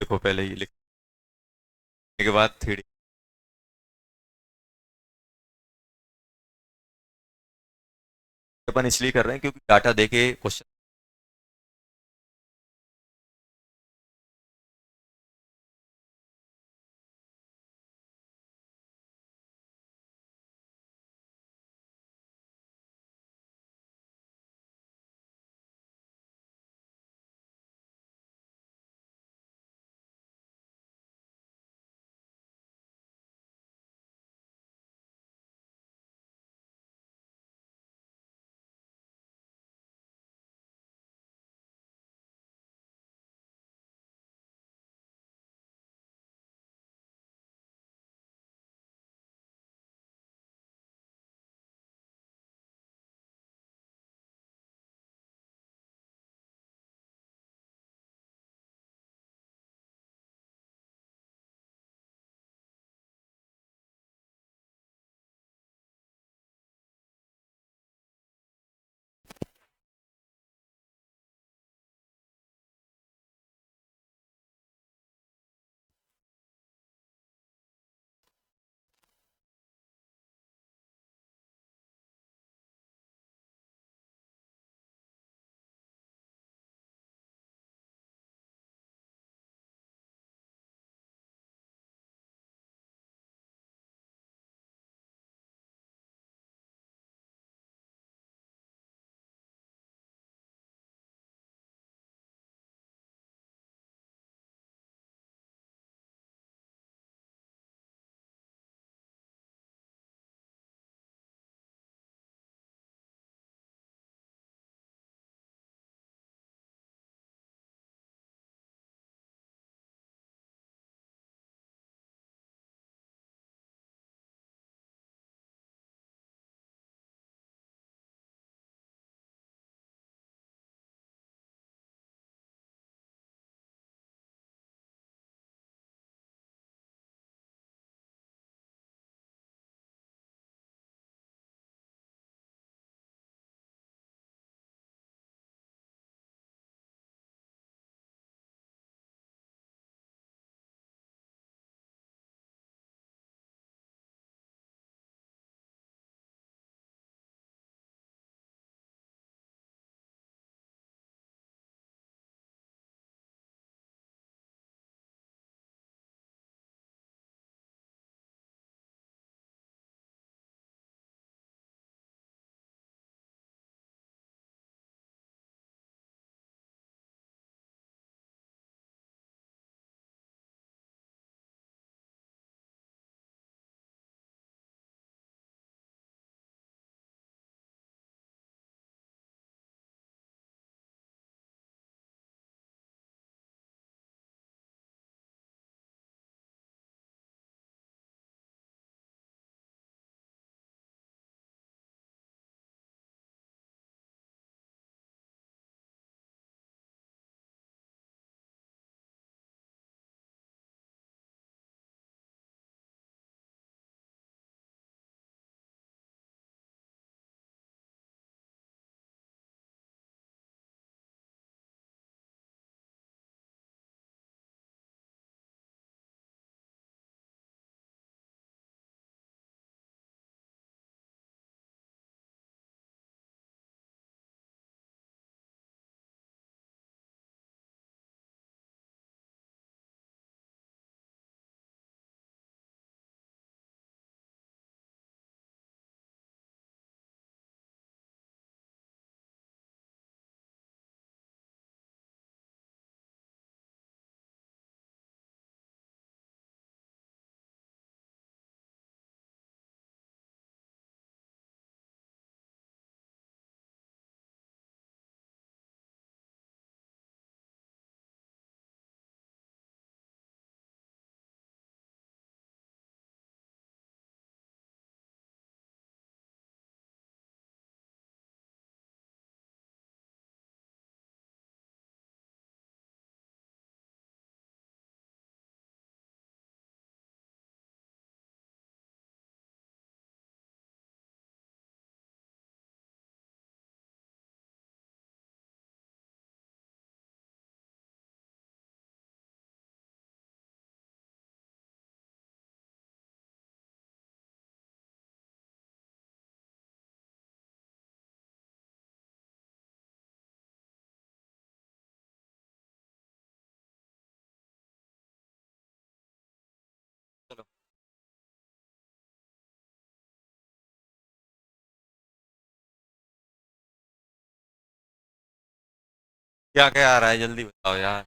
देखो पहले ये लिखने के बाद 3 अपन इसलिए कर रहे हैं क्योंकि डाटा देके क्वेश्चन क्या क्या आ रहा है जल्दी बताओ यार,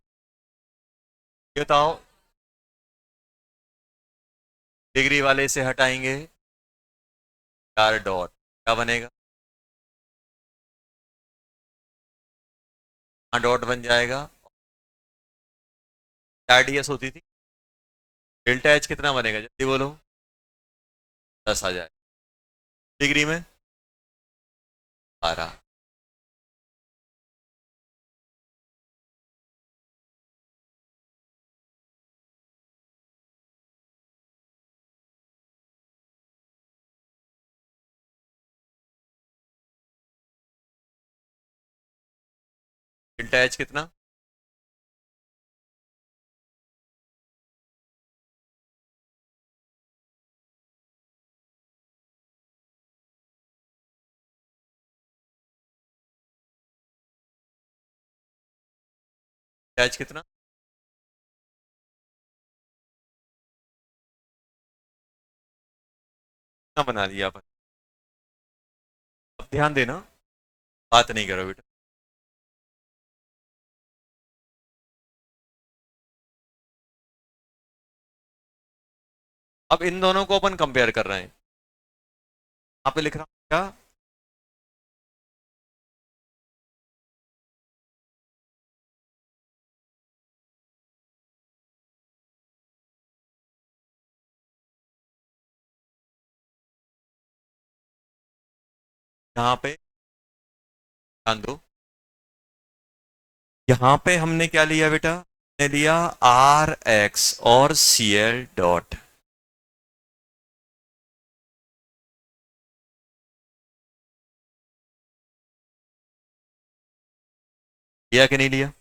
ये बताओ। डिग्री वाले से हटाएंगे 4 डॉट, क्या बनेगा? हाँ डॉट बन जाएगा। RDS होती थी, डेल्टा एच कितना बनेगा जल्दी बोलो? 10 आ जाए। डिग्री में 12। डेल्टा एच कितना? एच कितना? कितना बना लिया अपन? अब ध्यान देना, बात नहीं करो बेटा। अब इन दोनों को अपन कंपेयर कर रहे हैं। यहाँ पे लिख रहा हूँ क्या? यहाँ पे ध्यान दो, यहाँ पे हमने क्या लिया बेटा? हमने लिया RX और CL डॉट। लिया कि नहीं लिया?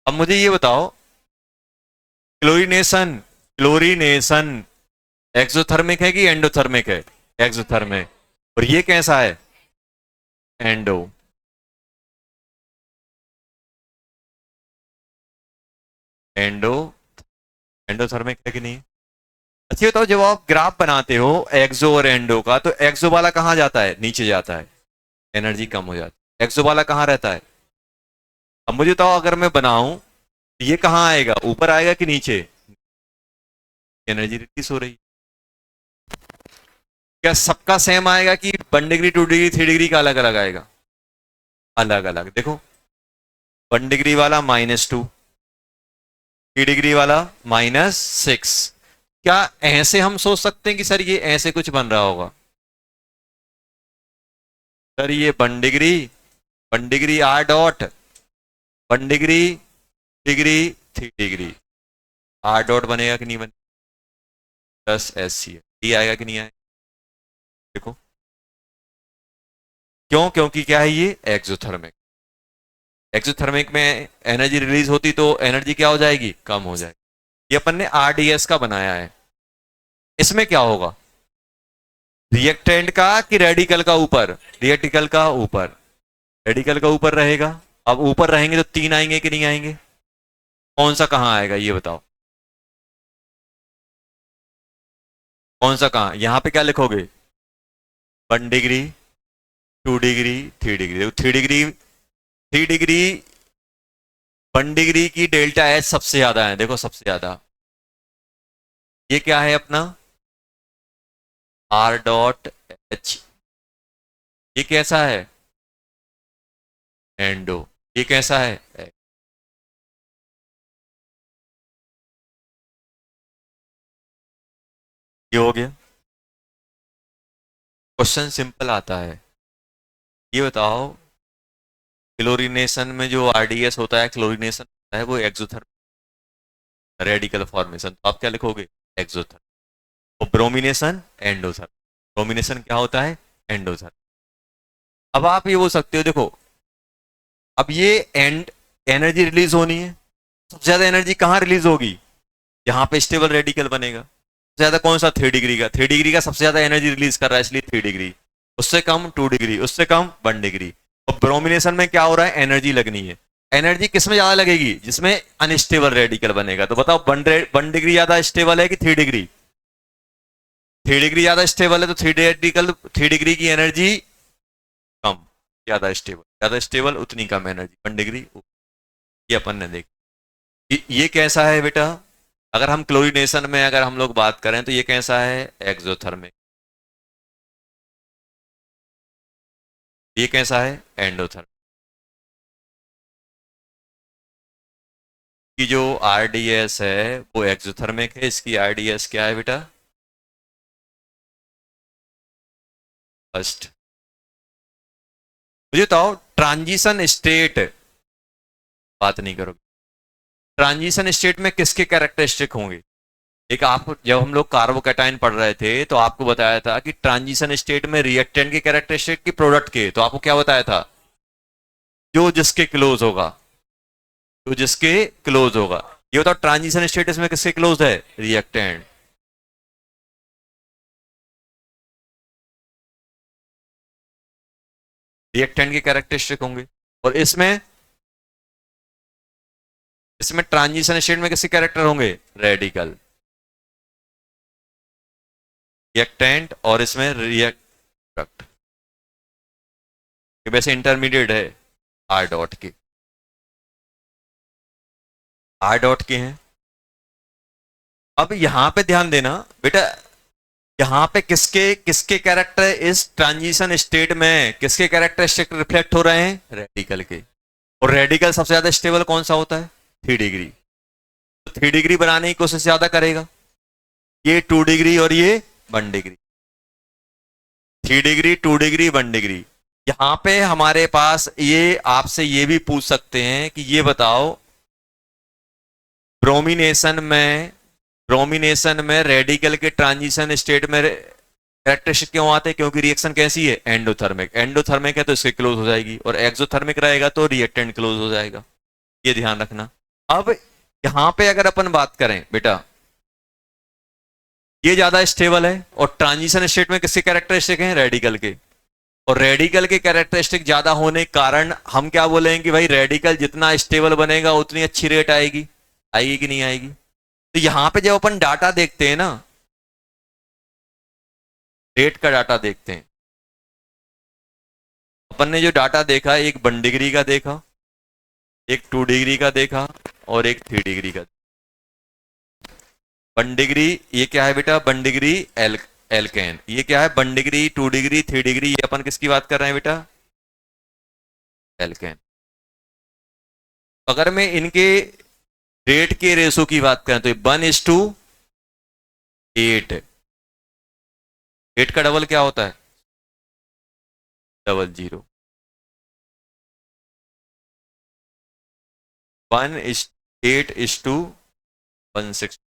अब मुझे ये बताओ, क्लोरीनेशन, क्लोरीनेशन एक्सोथर्मिक है कि एंडोथर्मिक है? एक्सोथर्मिक। और ये कैसा है? एंडो। एंडो, एंडोथर्मिक है कि नहीं? अच्छा बताओ, जब आप ग्राफ बनाते हो एक्सो और एंडो का, तो एक्सो वाला कहाँ जाता है? नीचे जाता है, एनर्जी कम हो जाती है। एक्सो वाला कहाँ रहता है? अब मुझे बताओ, अगर मैं बनाऊं तो ये कहाँ आएगा? ऊपर आएगा कि नीचे? एनर्जी रिलीज हो रही है। क्या सबका सेम आएगा कि 1 डिग्री 2 डिग्री 3 डिग्री का अलग अलग आएगा? अलग अलग। देखो 1 डिग्री वाला -2, 3 डिग्री वाला -6। क्या ऐसे हम सोच सकते हैं कि सर ये ऐसे कुछ बन रहा होगा? सर ये 1 degree, 1 degree R dot, 1 degree, degree, 3 degree, R dot बनेगा कि नहीं बनेगा? +SC ये आएगा कि नहीं आएगा? देखो क्यों? क्योंकि क्या है, ये एक्सोथर्मिक। एक्सोथर्मिक में एनर्जी रिलीज होती तो एनर्जी क्या हो जाएगी? कम हो जाएगी। ये अपन ने RDS का बनाया है। इसमें क्या होगा? रिएक्टेंट का कि रेडिकल का ऊपर? रिएक्टिकल का ऊपर। रेडिकल का ऊपर रहेगा। अब ऊपर रहेंगे तो 3 आएंगे कि नहीं आएंगे? कौन सा कहां आएगा ये बताओ? कौन सा कहां? यहां पे क्या लिखोगे? 1 degree, 2 degree, 3 degree. 3 degree, 3 degree, 1 degree की डेल्टा एच सबसे ज्यादा है, देखो सबसे ज्यादा। ये क्या है अपना? R dot H. ये कैसा है? एंडो। ये कैसा है? ये हो गया। क्वेश्चन सिंपल आता है। ये बताओ, क्लोरीनेशन में जो RDS होता है, क्लोरीनेशन होता है, वो एक्सोथर्मिक रेडिकल फॉर्मेशन। तो आप क्या लिखोगे? एक्सोथर्मिक। और ब्रोमिनेशन एंडोथर्मिक। ब्रोमिनेशन क्या होता है? एंडोथर्मिक। अब आप ये बोल सकते हो, देखो अब ये एंड एनर्जी रिलीज होनी है, सबसे ज्यादा एनर्जी कहाँ रिलीज होगी? यहाँ पे स्टेबल रेडिकल बनेगा। सबसे ज्यादा कौन सा? 3 डिग्री का। 3 डिग्री का सबसे ज्यादा एनर्जी रिलीज कर रहा है, इसलिए 3 डिग्री। उससे कम 2 डिग्री, उससे कम 1 डिग्री। और ब्रोमिनेशन में क्या हो रहा है? एनर्जी लगनी है। एनर्जी किसमें ज्यादा लगेगी? जिसमें अनस्टेबल रेडिकल बनेगा। तो बताओ 1 डिग्री ज्यादा स्टेबल है कि 3 डिग्री? 3 डिग्री ज्यादा स्टेबल है तो 3 डिग्री की एनर्जी कम। ज्यादा स्टेबल, ज्यादा स्टेबल उतनी कम एनर्जी। 1 डिग्री ये अपन ने देखा। ये कैसा है बेटा, अगर हम क्लोरीनेशन में अगर हम लोग बात करें तो ये कैसा है, एक्सोथर्मिक। ये कैसा है, एंडोथर्मिक। की जो आरडीएस है वो एक्सोथर्मिक है, इसकी आरडीएस क्या है बेटा, फर्स्ट। मुझे बताओ ट्रांजिशन स्टेट, बात नहीं करोगे, ट्रांजिशन स्टेट में किसके कैरेक्टरिस्टिक होंगे। एक आप जब हम लोग कार्बोकैटायन पढ़ रहे थे तो आपको बताया था कि ट्रांजिशन स्टेट में रिएक्टेंट के कैरेक्टरिस्टिक की प्रोडक्ट के, तो आपको क्या बताया था, जो जिसके क्लोज होगा, जो जिसके क्लोज होगा। ये बताओ ट्रांजिशन स्टेट इसमें किसके क्लोज है, रिएक्टेंट। रिएक्टेंट के कैरेक्टरिस्टिक होंगे। और इसमें इसमें ट्रांजिशन स्टेट में किसके कैरेक्टर होंगे, रेडिकल, रिएक्टेंट, और इसमें रिएक्ट, वैसे इंटरमीडिएट है आर डॉट के, आर डॉट के हैं। अब यहां पे ध्यान देना बेटा, यहां पे किसके किसके कैरेक्टर इस ट्रांजिशन स्टेट में किसके कैरेक्टरिस्टिक रिफ्लेक्ट हो रहे हैं, रेडिकल के। और रेडिकल सबसे ज्यादा स्टेबल कौन सा होता है, 3 डिग्री। तो 3 डिग्री बनाने की कोशिश ज्यादा करेगा, ये 2 डिग्री और ये 1 डिग्री, 3 डिग्री 2 डिग्री 1 डिग्री। यहां पे हमारे पास ये आपसे ये भी पूछ सकते हैं कि ये बताओ ब्रोमिनेशन में, ब्रोमिनेशन में रेडिकल के ट्रांजिशन स्टेट में कैरेक्टरिस्टिक क्यों आते हैं, क्योंकि रिएक्शन कैसी है, एंडोथर्मिक। एंडोथर्मिक है तो इसके क्लोज हो जाएगी, और एक्सोथर्मिक रहेगा तो रिएक्टेंट क्लोज हो जाएगा, ये ध्यान रखना। अब यहां पे अगर अपन बात करें बेटा, ये ज्यादा स्टेबल है और ट्रांजिशन स्टेट में किसके कैरेक्टरिस्टिक हैं, रेडिकल के। और रेडिकल के कैरेक्टरिस्टिक ज्यादा होने के कारण हम क्या बोलेंगे कि भाई रेडिकल जितना स्टेबल बनेगा उतनी अच्छी रेट आएगी, आएगी कि नहीं आएगी। तो यहां पे जब अपन डाटा देखते हैं ना, रेट का डाटा देखते हैं, अपन ने जो डाटा देखा, एक 1 डिग्री का देखा, एक 2 डिग्री का देखा, और एक 3 डिग्री का। 1 डिग्री ये क्या है बेटा, 1 डिग्री एल्केन। ये क्या है, 1 डिग्री 2 डिग्री 3 डिग्री, ये अपन किसकी बात कर रहे हैं बेटा, एल्केन। अगर मैं इनके रेट के रेशो की बात करें तो 1:8, 8 का डबल क्या होता है, 00। 1:8:160।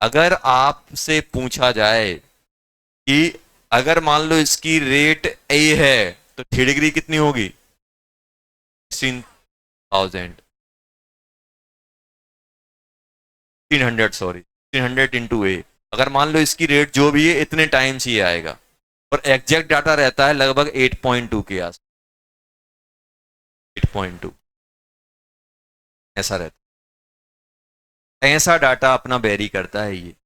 अगर आपसे पूछा जाए कि अगर मान लो इसकी रेट ए है तो 3 डिग्री कितनी होगी, 16,000, 300, सॉरी 300 इंटू ए। अगर मान लो इसकी रेट जो भी है इतने टाइम्स ही आएगा, और एग्जैक्ट डाटा रहता है लगभग 8.2 के आस, 8.2 ऐसा रहता है। ऐसा डाटा अपना वेरी करता है ये,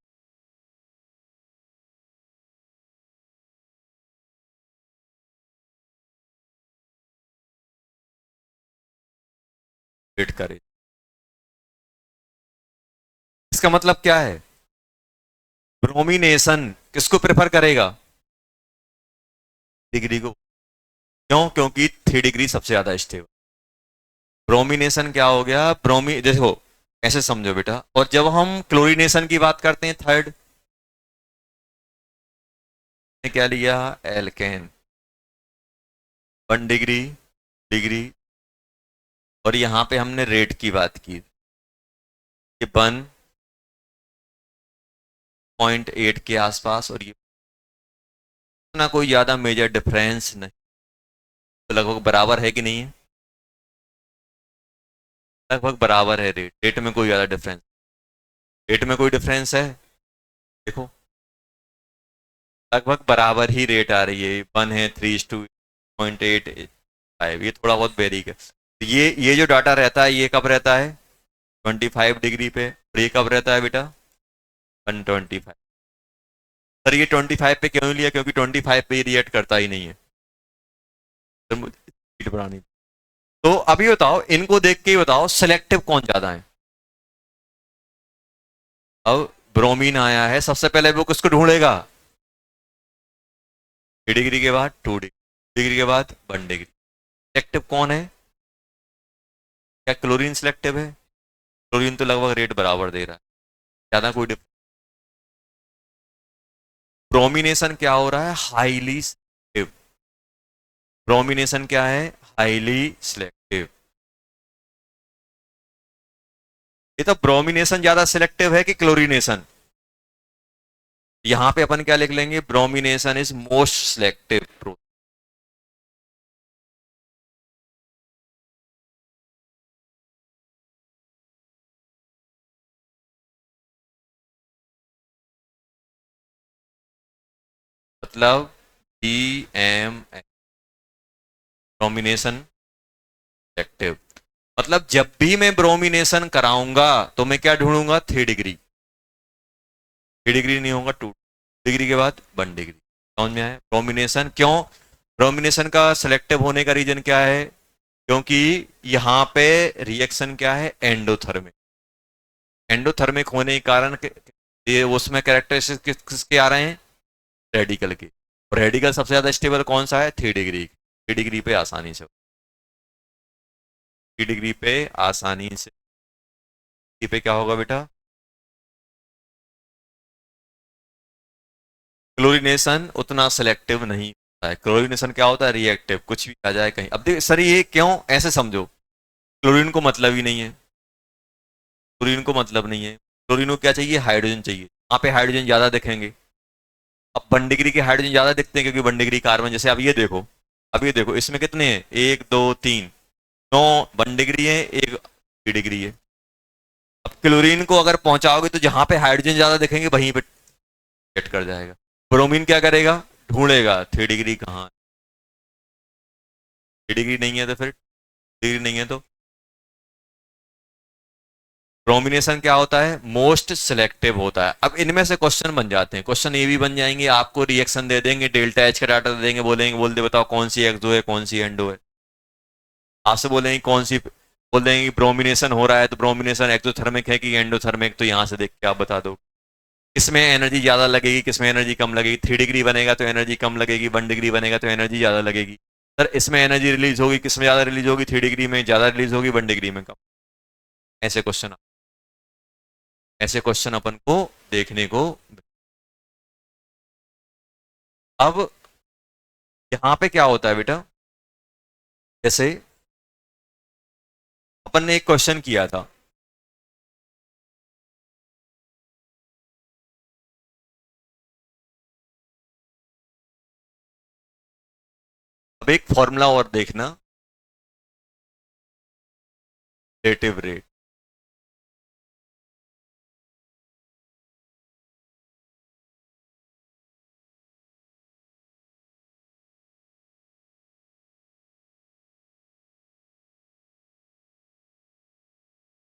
रेट करे। इसका मतलब क्या है, ब्रोमिनेशन किसको प्रेफर करेगा, डिग्री को। क्यों, क्योंकि 3 डिग्री सबसे ज्यादा स्टेबल। ब्रोमिनेशन क्या हो गया, ब्रोमी देखो ऐसे समझो बेटा। और जब हम क्लोरीनेशन की बात करते हैं, थर्ड ने क्या लिया, एल्केन, 1 डिग्री, डिग्री, और यहां पे हमने रेट की बात की, ये 1.8 के आसपास, और ये ना कोई ज्यादा मेजर डिफरेंस नहीं, तो लगभग बराबर है कि नहीं है, लगभग बराबर है रेट, रेट में कोई ज्यादा डिफरेंस, रेट में कोई डिफरेंस है, देखो लगभग बराबर ही रेट आ रही है, 1 है 3:0.85, ये थोड़ा बहुत वेरी कर। ये जो डाटा रहता है ये कब रहता है, 25 डिग्री पे, और ये कब रहता है बेटा, 125। सर ये 25 पे क्यों लिया, क्योंकि 25 पे रिएक्ट करता ही नहीं है, तो स्पीड बढ़ानी। तो अभी बताओ, इनको देख के ही बताओ सिलेक्टिव कौन ज्यादा है। अब ब्रोमीन आया है, सबसे पहले वो किसको ढूंढेगा? 3 डिग्री के बाद 2 डिग्री के बाद 1 डिग्री। सिलेक्टिव कौन है? क्या क्लोरीन सिलेक्टिव है? क्लोरीन तो लगभग रेट बराबर दे रहा है, ज्यादा कोई डिफरेंस। ब्रोमिनेशन क्या हो रहा है? Highly selective. ब्रोमिनेशन क्या है? Highly selective. ये तो ब्रोमिनेशन ज्यादा सिलेक्टिव है कि क्लोरीनेशन? यहां पे अपन क्या लिख लेंगे? Bromination is most selective. मतलब बी एम ब्रोमिनेशन सिलेक्टिव। मतलब जब भी मैं ब्रोमिनेशन कराऊंगा तो मैं क्या ढूंढूंगा? 3 डिग्री। 3 डिग्री नहीं होगा 2 डिग्री के बाद 1 डिग्री। समझ में आया? ब्रोमिनेशन क्यों? ब्रोमिनेशन का सिलेक्टिव होने का रीजन क्या है? क्योंकि यहां पे रिएक्शन क्या है? एंडोथर्मिक। एंडोथर्मिक होने के कारण ये उसमें कैरेक्टरिस्टिक किसके आ रहे हैं? रेडिकल के। और रेडिकल सबसे ज्यादा स्टेबल कौन सा है? 3 डिग्री। 3 डिग्री पे आसानी से, 3 डिग्री पे आसानी से, पे क्या होगा बेटा? क्लोरीनेशन उतना सिलेक्टिव नहीं होता है। क्लोरीनेशन क्या होता है? रिएक्टिव, कुछ भी आ जाए कहीं। अब देखिए सर, ये क्यों ऐसे समझो, क्लोरीन को मतलब ही नहीं है। क्लोरीन को मतलब नहीं है। क्लोरीन को क्या चाहिए? हाइड्रोजन चाहिए। वहां पे हाइड्रोजन ज्यादा दिखेंगे। अब 1 डिग्री के हाइड्रोजन ज्यादा दिखते हैं क्योंकि 1 डिग्री कार्बन, जैसे अब ये देखो, अब ये देखो इसमें कितने हैं? 1 2 3 9। 1 डिग्री है, एक 3 डिग्री है। अब क्लोरीन को अगर पहुंचाओगे तो जहां पे हाइड्रोजन ज्यादा दिखेंगे वहीं पे सेट कर जाएगा। ब्रोमीन क्या करेगा? ढूंढेगा 3 डिग्री कहाँ है। 3 डिग्री नहीं है तो फिर 3 डिग्री नहीं है तो ब्रोमिनेशन क्या होता है? मोस्ट सिलेक्टिव होता है। अब इनमें से क्वेश्चन बन जाते हैं, क्वेश्चन ये भी बन जाएंगे, आपको रिएक्शन दे देंगे, डेल्टा एच का डाटा दे देंगे, बोलेंगे बोल दे बताओ कौन सी एक्सो है कौन सी एंडो है। आपसे बोलेंगे कौन सी, बोल देंगे कि ब्रोमिनेशन हो रहा है तो ब्रोमिनेशन एक्सोथर्मिक है कि एंडोथर्मिक, तो यहाँ से देख के आप बता दो किसमें एनर्जी ज्यादा लगेगी किसमें एनर्जी कम लगेगी। 3 डिग्री बनेगा तो एनर्जी कम लगेगी, 1 डिग्री बनेगा तो एनर्जी ज्यादा लगेगी। सर इसमें एनर्जी रिलीज होगी, किसमें ज्यादा रिलीज होगी? 3 डिग्री में ज्यादा रिलीज होगी, 1 डिग्री में कम। ऐसे क्वेश्चन, ऐसे क्वेश्चन अपन को देखने को। अब यहां पे क्या होता है बेटा? जैसे अपन ने एक क्वेश्चन किया था, अब एक फॉर्मूला और देखना, relative rate.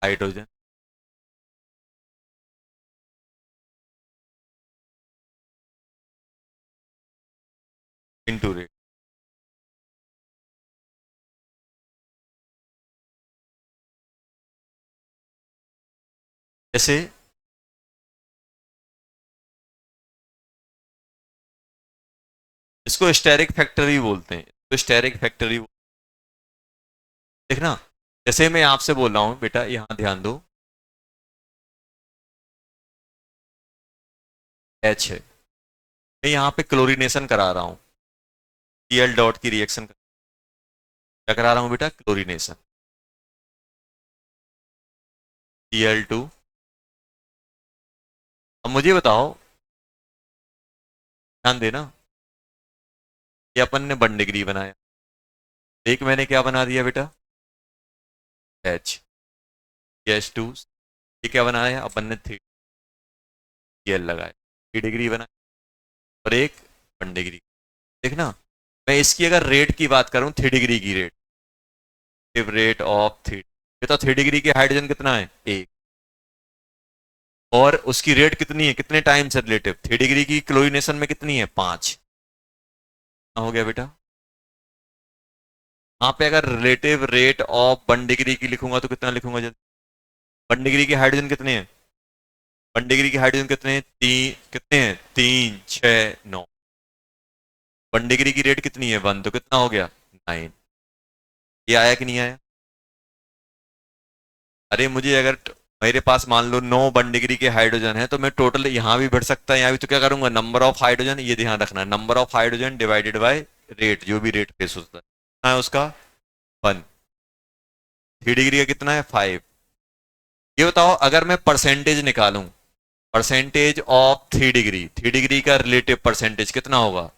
Hydrogen into rate. जैसे इसको स्टेरिक फैक्टर भी बोलते हैं, तो स्टेरिक फैक्टर देखना। जैसे मैं आपसे बोल रहा हूं बेटा, यहां ध्यान दो, एच है, मैं यहाँ पे क्लोरीनेशन करा रहा हूँ, Cl डॉट की रिएक्शन क्या करा रहा हूँ बेटा? क्लोरीनेशन। Cl2। अब मुझे बताओ, ध्यान देना, ये अपन ने 1 डिग्री बनाया, एक मैंने क्या बना दिया बेटा? एच। H2। ये क्या बनाया अपन ने? 3 लगाया, 3 डिग्री बनाया, और एक 1 डिग्री। देखना, मैं इसकी अगर रेट की बात करूं, 3 डिग्री की रेट, रेट ऑफ 3, ये तो 3 डिग्री की हाइड्रोजन कितना है? एक। और उसकी रेट कितनी है? कितने टाइम से रिलेटिव? 3 डिग्री की क्लोरीनेशन में कितनी है? 5। हो गया बेटा। यहाँ पे अगर रिलेटिव रेट ऑफ 1 डिग्री की लिखूंगा तो कितना लिखूंगा जल्दी? 1 डिग्री की हाइड्रोजन कितने हैं? 1 डिग्री की हाइड्रोजन कितने हैं? कितने हैं? 3, 6, 9। 1 डिग्री की रेट कितनी है? 1, तो कितना हो गया? 9। ये आया कि नहीं आया? अरे मुझे अगर मेरे पास मान लो 9 1 डिग्री के हाइड्रोजन है तो मैं टोटल यहाँ भी बढ़ सकता है, यहाँ भी, तो क्या करूंगा? नंबर ऑफ हाइड्रोजन, ये ध्यान रखना है, number of hydrogen divided by rate, जो भी रेट फेस होता है, कितना है उसका? 1। 3 डिग्री का कितना है? 5। ये बताओ अगर मैं परसेंटेज निकालूं, परसेंटेज ऑफ 3 डिग्री, 3 डिग्री का रिलेटिव परसेंटेज कितना होगा?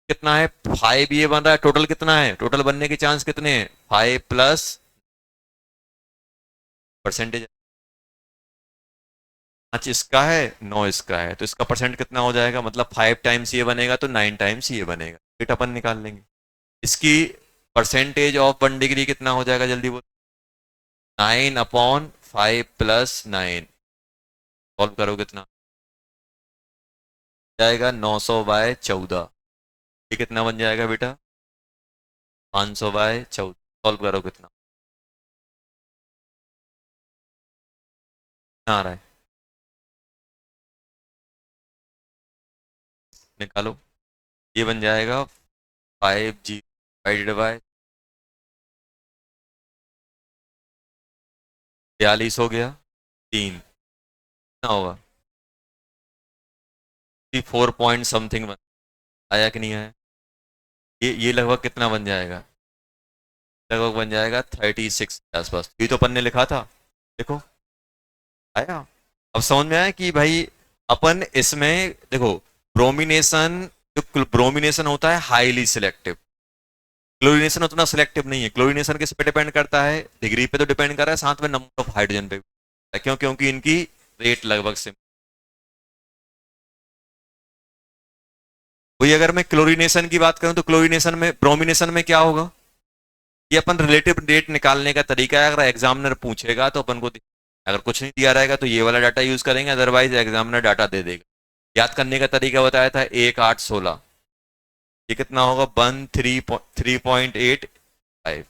कितना है? 5। ये बन रहा है, टोटल कितना है? टोटल बनने के चांस कितने हैं? 5 प्लस परसेंटेज, 5 इसका है, 9 इसका है, तो इसका परसेंट कितना हो जाएगा? मतलब 5 टाइम्स ये बनेगा तो 9 टाइम्स ये बनेगा, फिर अपन निकाल लेंगे। इसकी परसेंटेज ऑफ 1 डिग्री कितना हो जाएगा जल्दी बोलो? 9/5 प्लस 9, सॉल्व करो कितना जाएगा? 900/14। ये कितना बन जाएगा बेटा? 500/14। सॉल्व करो कितना आ रहा है, निकालो। ये बन जाएगा 5G डिवाइडेड बाय 42 हो गया, 3 कितना होगा? 4 पॉइंट समथिंग बन आया कि नहीं आया? ये लगभग कितना बन जाएगा? लगभग बन जाएगा 36 के आसपास, ये तो अपन ने लिखा था, देखो आया। अब समझ में आया कि भाई अपन इसमें देखो, ब्रोमिनेशन, जो ब्रोमिनेशन होता है हाईली सिलेक्टिव, क्लोरीनेशन उतना सिलेक्टिव नहीं है। क्लोरीनेशन किस पे डिपेंड करता है? डिग्री पे तो डिपेंड कर रहा है, साथ में नंबर ऑफ हाइड्रोजन पे भी। क्यों? क्योंकि इनकी रेट लगभग से, वही अगर मैं क्लोरीनेशन की बात करूं तो क्लोरीनेशन में, ब्रोमिनेशन में क्या होगा? ये अपन रिलेटिव रेट निकालने का तरीका है, अगर एग्जामिनर पूछेगा तो अपन को, अगर कुछ नहीं दिया रहेगा तो ये वाला डाटा यूज करेंगे, अदरवाइज एग्जामिनर डाटा दे देगा। याद करने का तरीका बताया था, 1 8 16, ये कितना होगा? 1 3.85।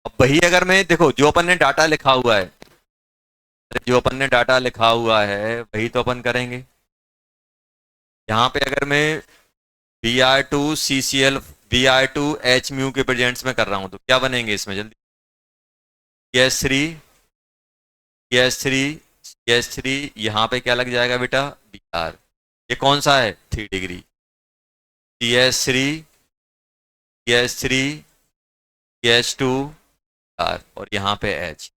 अब वही अगर मैं देखो, जो अपन ने डाटा लिखा हुआ है, जो अपन ने डाटा लिखा हुआ है वही तो अपन करेंगे। यहाँ पे अगर मैं Br2 CCl, Br2 H के प्रेजेंट्स में कर रहा हूं तो क्या बनेंगे इसमें जल्दी? CS3, CS3, यहाँ पे क्या लग जाएगा बेटा? Br। ये कौन सा है? 3 डिग्री। CS3, CS2 R, और यहाँ पे H।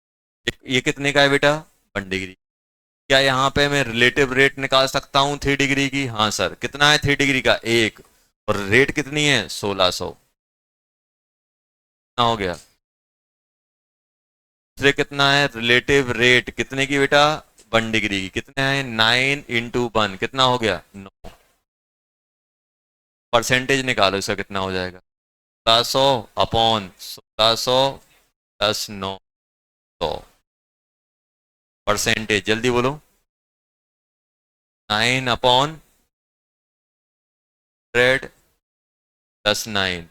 ये कितने का है बेटा? 1 डिग्री। क्या यहाँ पे मैं रिलेटिव रेट निकाल सकता हूँ 3 डिग्री की? हाँ सर। कितना है 3 डिग्री का? 1। और रेट कितनी है? 1600। कितना हो गया? दूसरे कितना है रिलेटिव रेट कितने की बेटा? 1 डिग्री की। कितने है? 9 × 1, कितना हो गया? 9। परसेंटेज निकालो इसका कितना हो जाएगा? 1600/1600 + 900। परसेंटेज जल्दी बोलो। 9/100 + 9,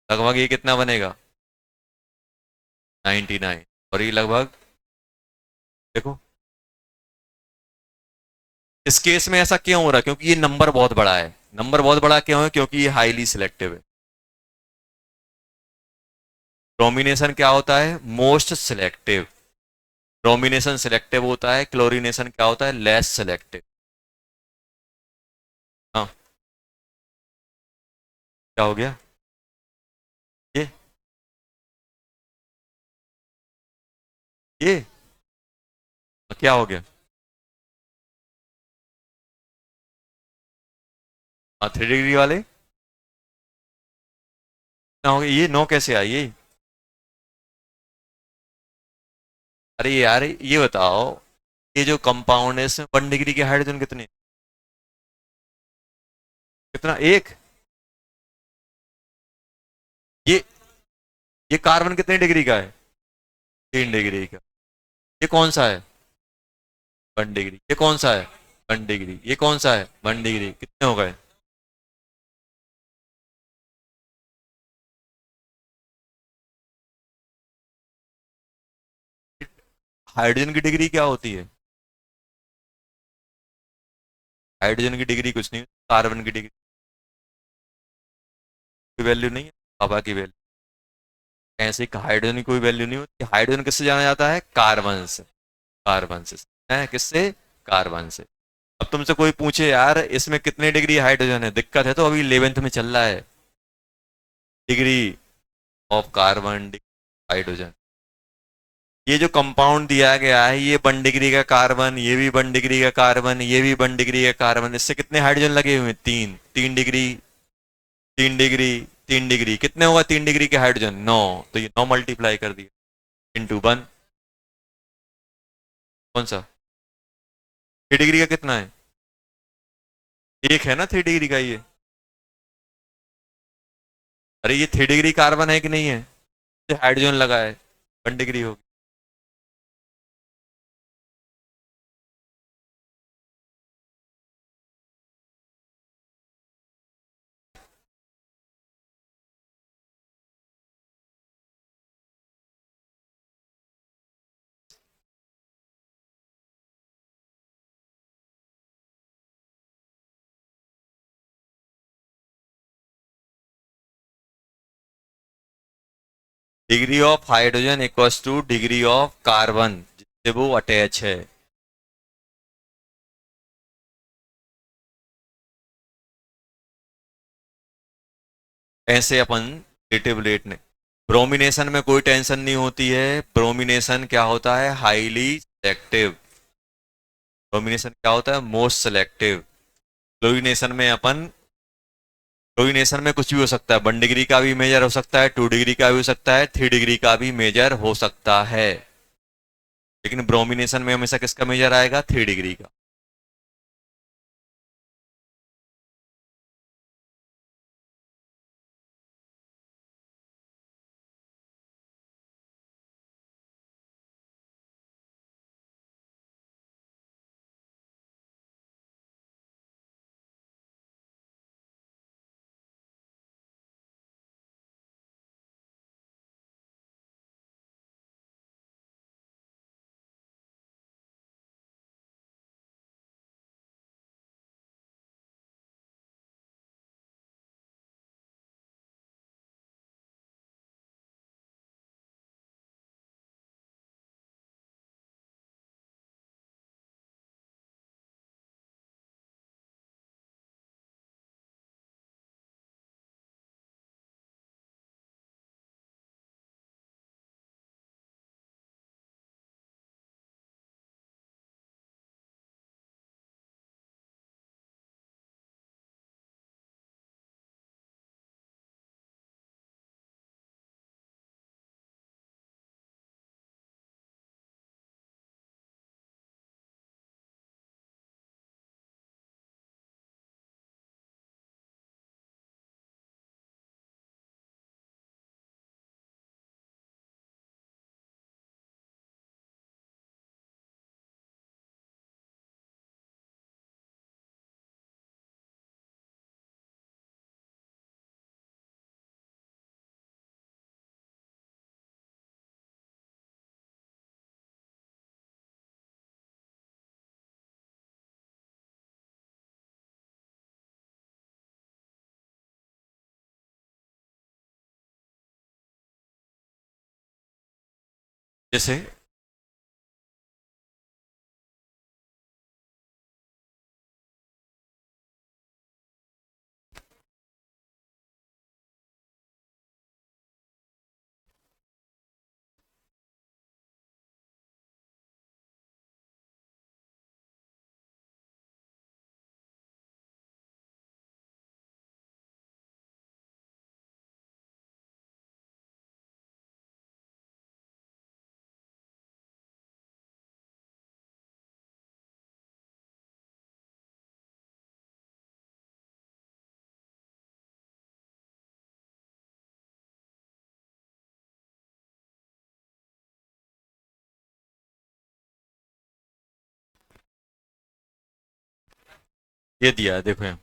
लगभग ये कितना बनेगा? 99। और ये लगभग, देखो इस केस में ऐसा क्यों हो रहा है? क्योंकि ये नंबर बहुत बड़ा है। नंबर बहुत बड़ा क्यों है? क्योंकि ये हाईली सिलेक्टिव है। ब्रोमिनेशन क्या होता है? Most selective. ब्रोमिनेशन सिलेक्टिव होता है, क्लोरीनेशन क्या होता है? Less selective. हाँ, क्या हो गया? ये ये क्या हो गया? हाँ, 3 डिग्री वाले क्या हो गया? ये 9 कैसे आई ये? अरे यार ये बताओ, ये जो कंपाउंड है इसमें 1 डिग्री के हाइड्रोजन कितने? कितना? एक। ये ये कार्बन कितने डिग्री का है? 3 डिग्री का। ये कौन सा है? 1 डिग्री। ये कौन सा है? 1 डिग्री। ये कौन सा है? 1 डिग्री। कितने हो गए? हाइड्रोजन की डिग्री क्या होती है? हाइड्रोजन की डिग्री कुछ नहीं, कार्बन की डिग्री की वैल्यू नहीं है, हवा की वैल्यू। ऐसे ही हाइड्रोजन की कोई वैल्यू नहीं होती। हाइड्रोजन किससे जाना जाता है? कार्बन से। कार्बन से है, किससे? कार्बन से। अब तुमसे कोई पूछे यार इसमें कितने डिग्री हाइड्रोजन है, दिक्कत है तो अभी 11th में चल रहा है, डिग्री ऑफ कार्बन, हाइड्रोजन। ये जो कंपाउंड दिया गया है, ये 1 डिग्री का कार्बन, ये भी 1 डिग्री का कार्बन, ये भी 1 डिग्री का कार्बन, इससे कितने हाइड्रोजन लगे हुए हैं? 3। 3 डिग्री, 3 डिग्री, 3 डिग्री, कितने होगा 3 डिग्री के हाइड्रोजन? 9। तो ये 9 मल्टीप्लाई कर दिया इंटू 1। कौन सा? 3 डिग्री का कितना है? एक है ना 3 डिग्री का ये। अरे ये 3 डिग्री कार्बन है कि नहीं है? हाइड्रोजन लगा है, 1 डिग्री होगी। Degree of hydrogen equals two degree of carbon जिससे वो अटैच है। ऐसे अपन रिलेटिव रेट ने, ब्रोमिनेशन में कोई टेंशन नहीं होती है। ब्रोमिनेशन क्या होता है? Highly selective. ब्रोमिनेशन क्या होता है? Most selective. क्लोरीनेशन में अपन, क्लोरीनेशन में कुछ भी हो सकता है, 1 डिग्री का भी मेजर हो सकता है, 2 डिग्री का भी हो सकता है, 3 डिग्री का भी मेजर हो सकता है। लेकिन ब्रोमिनेशन में हमेशा किसका मेजर आएगा? 3 डिग्री का। जैसे ये दिया है देखो यहाँ,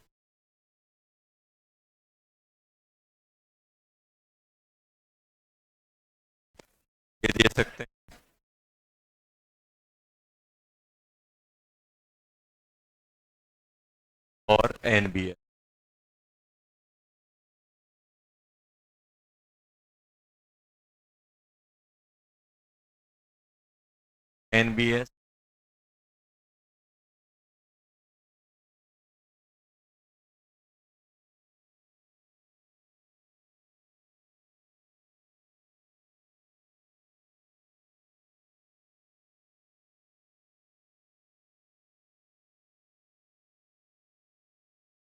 ये दे सकते हैं। और एनबीएस। एनबीएस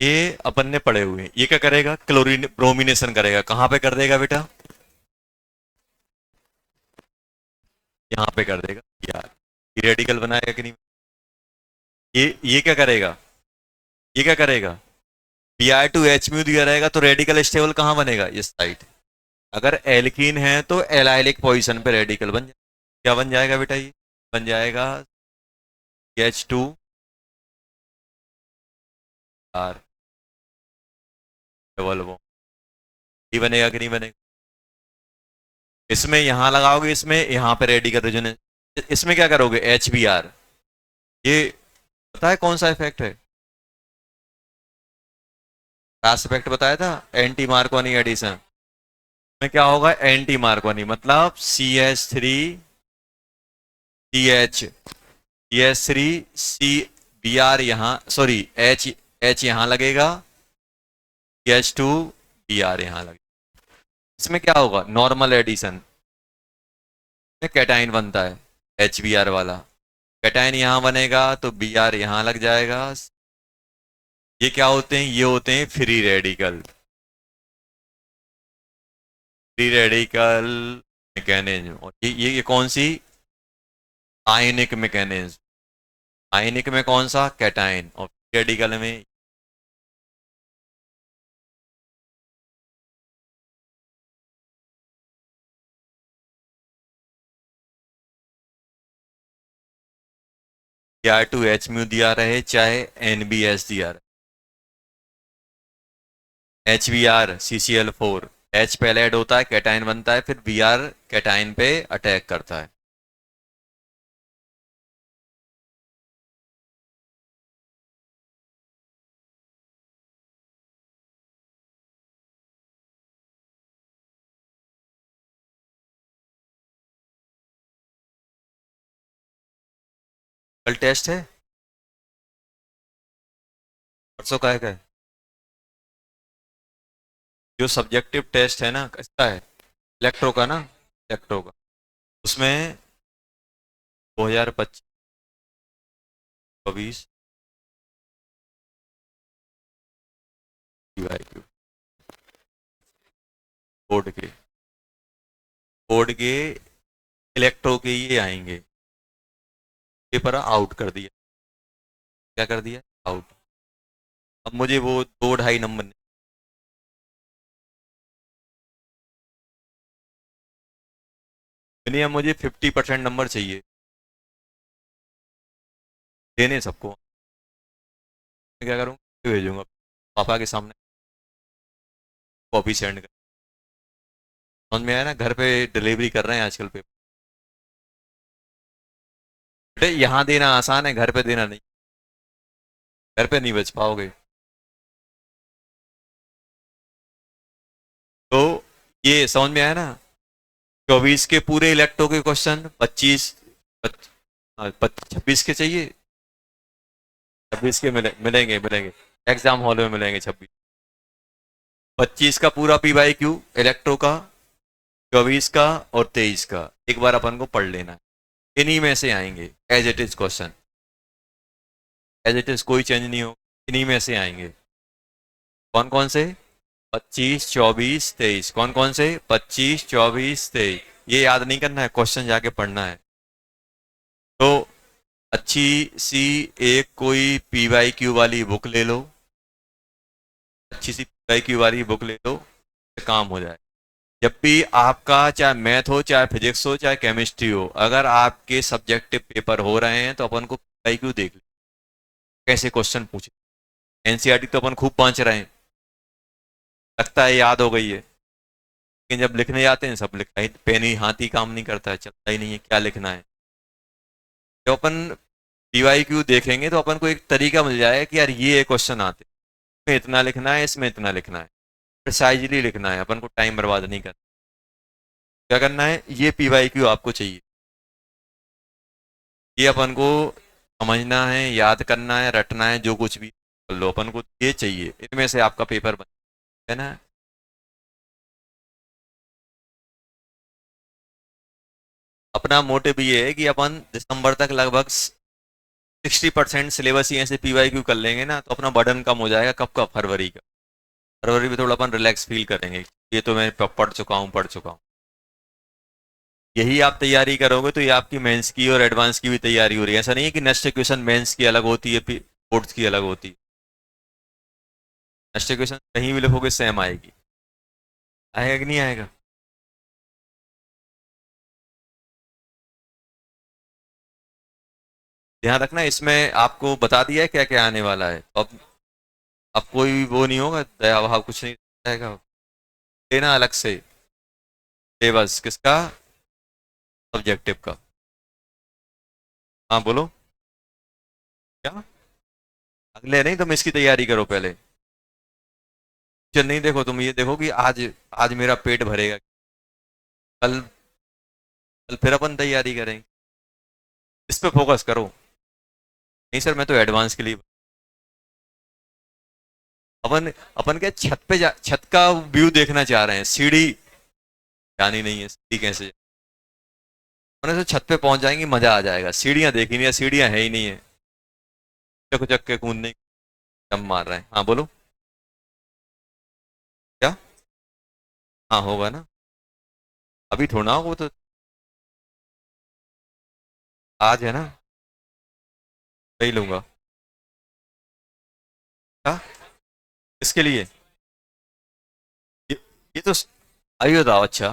ये अपन ने पढ़े हुए हैं। ये क्या करेगा? क्लोरीन ब्रोमिनेशन करेगा। कहाँ पे कर देगा बेटा? यहाँ पे कर देगा यार। ये रेडिकल बनाएगा कि नहीं? ये क्या करेगा? ये क्या करेगा? Br2H दिया रहेगा तो रेडिकल स्टेबल कहाँ बनेगा? इस साइड। अगर एल्कीन है तो एलाइलिक पोजीशन पे रेडिकल बन जाएगा। क्या बन जाएगा बेटा? ये बन जाएगा H2 आर डबल बॉन्ड। ये बनेगा कि नहीं बनेगा? इसमें यहां लगाओगे, इसमें यहां पे रेडिकल रेजोनेंस। इसमें क्या करोगे? HBr। ये पता है कौन सा इफेक्ट है? लास्ट इफेक्ट बताया था, एंटी मार्कोनी एडिशन। में क्या होगा? एंटी मार्कोनी मतलब CH3CH3CBr यहाँ, सॉरी H यहाँ लगेगा, CH2Br यहाँ लगेगा। इसमें क्या होगा? नॉर्मल एडिशन में कैटाइन बनता है HBr वाला। कैटाइन यहाँ बनेगा तो Br यहाँ लग जाएगा। ये क्या होते हैं? ये होते हैं free radical. Free radical mechanism. और ये कौन सी? आयनिक मैकेनिज्म। आयनिक में कौन सा? कैटाइन। और रेडिकल में Br2H म्यू दिया रहे चाहे NBS दिया रहे। HBr CCl4, H पहले ऐड होता है, कैटाइन बनता है, फिर Br कैटाइन पे अटैक करता है। कल टेस्ट है, परसों का है? जो सब्जेक्टिव टेस्ट है ना, किसका है? इलेक्ट्रो का ना, इलेक्ट्रो का। उसमें 2025 24 IQ बोर्ड के इलेक्ट्रो के ये आएंगे। पेपर आउट कर दिया। क्या कर दिया? आउट। अब मुझे वो 2-2.5 नंबर नहीं, अब मुझे 50% नंबर चाहिए, देने सबको। मैं क्या करूँ? भेजूंगा पापा के सामने, कॉपी सेंड कर। समझ में आया ना? घर पे डिलीवरी कर रहे हैं आजकल पे। बेटे यहाँ देना आसान है, घर पे देना नहीं। घर पे नहीं बच पाओगे। तो ये समझ में आया ना? 24 के पूरे इलेक्ट्रो के क्वेश्चन, 26 के चाहिए। 26 के मिलेंगे मिलेंगे। एग्जाम हॉल में मिलेंगे 26। 25 का पूरा PYQ इलेक्ट्रो का, 24 का और 23 का एक बार अपन को पढ़ लेना है। इन्हीं में से आएंगे as it is question. As it is कोई चेंज नहीं हो, इन्हीं में से आएंगे। कौन कौन से? 25 24 23। कौन कौन से? 25 24 23। ये याद नहीं करना है, क्वेश्चन जाके पढ़ना है। तो अच्छी सी एक कोई PYQ वाली बुक ले लो, अच्छी सी PYQ वाली बुक ले लो, काम हो जाए। जब भी आपका चाहे मैथ हो, चाहे फिजिक्स हो, चाहे केमिस्ट्री हो, अगर आपके सब्जेक्टिव पेपर हो रहे हैं तो अपन को PYQ देख ले, कैसे क्वेश्चन पूछे। NCERT तो अपन खूब पहुंच रहे हैं, लगता है याद हो गई है, लेकिन जब लिखने जाते हैं सब लिखा ही, पेन ही हाथ ही काम नहीं करता है, चलता ही नहीं है क्या लिखना है। जब अपन PYQ देखेंगे तो अपन को एक तरीका मिल जाएगा कि यार ये क्वेश्चन आते। इसमें इतना लिखना है, इसमें इतना लिखना है, प्रिसाइजली लिखना है, अपन को टाइम बर्बाद नहीं करना। क्या करना है, ये पी वाई क्यू आपको चाहिए, ये अपन को समझना है, याद करना है, रटना है, जो कुछ भी कर लो, अपन को ये चाहिए, इनमें से आपका पेपर बन है ना। अपना मोटिव ये है कि अपन दिसंबर तक लगभग 60% सिलेबस ही ऐसे पी वाई क्यू कर लेंगे ना, तो अपना बर्डन कम हो जाएगा। कब का, फरवरी का। फरवरी में थोड़ा अपन रिलैक्स फील करेंगे, ये तो मैं पढ़ चुका हूँ। यही आप तैयारी करोगे तो ये आपकी मेंस की और एडवांस की भी तैयारी हो रही है। ऐसा नहीं है कि नेक्स्ट क्वेश्चन मेंस की अलग होती है, बोर्ड्स की अलग होती है। नेक्स्ट क्वेश्चन कहीं भी लिखोगे सेम आएगी। आएगा कि नहीं आएगा? ध्यान रखना, इसमें आपको बता दिया है क्या क्या आने वाला है। अब कोई वो नहीं होगा, दया भाव कुछ नहीं रहेगा, लेना अलग से सिलेबस किसका, सब्जेक्टिव का। हाँ बोलो क्या, अगले नहीं, तुम इसकी तैयारी करो पहले। चल नहीं, देखो तुम ये देखो कि आज आज मेरा पेट भरेगा, कल कल फिर अपन तैयारी करेंगे। इस पे फोकस करो। नहीं सर, मैं तो एडवांस के लिए, अपन अपन क्या छत पे छत का व्यू देखना चाह रहे हैं, सीढ़ी जानी नहीं है, सीढ़ी कैसे, अपन तो छत पे पहुंच जाएंगे, मजा आ जाएगा। सीढ़ियां देखी नहीं है, सीढ़ियां है ही नहीं है, चक चक के कूदने दम मार रहे हैं। हाँ बोलो क्या। हाँ होगा ना, अभी थोड़ा होगा, वो तो आज है ना, वही लूंगा। क्या, इसके लिए ये तो आइए बताओ। अच्छा,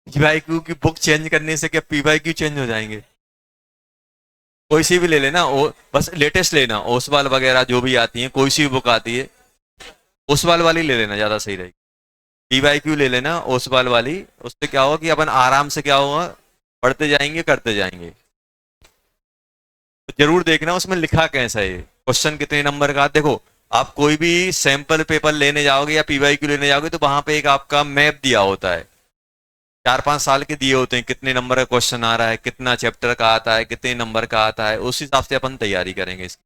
पीवाईक्यू की बुक चेंज करने से क्या पीवाईक्यू चेंज हो जाएंगे? कोई सी भी ले लेना, बस लेटेस्ट लेना, ओसवाल वगैरह जो भी आती है, कोई सी भी बुक आती है, ओसवाल वाली ले लेना, ज्यादा सही रहेगी। पीवाईक्यू ले लेना ओसवाल वाली, उससे क्या होगा कि अपन आराम से क्या होगा, पढ़ते जाएंगे, करते जाएंगे। तो जरूर देखना उसमें लिखा कैसा है, क्वेश्चन कितने नंबर का। देखो, आप कोई भी सैंपल पेपर लेने जाओगे या पीवाईक्यू लेने जाओगे तो वहां पे एक आपका मैप दिया होता है, 4-5 साल के दिए होते हैं, कितने नंबर का क्वेश्चन आ रहा है, कितना चैप्टर का आता है, कितने नंबर का आता है, उस हिसाब से अपन तैयारी करेंगे इसकी।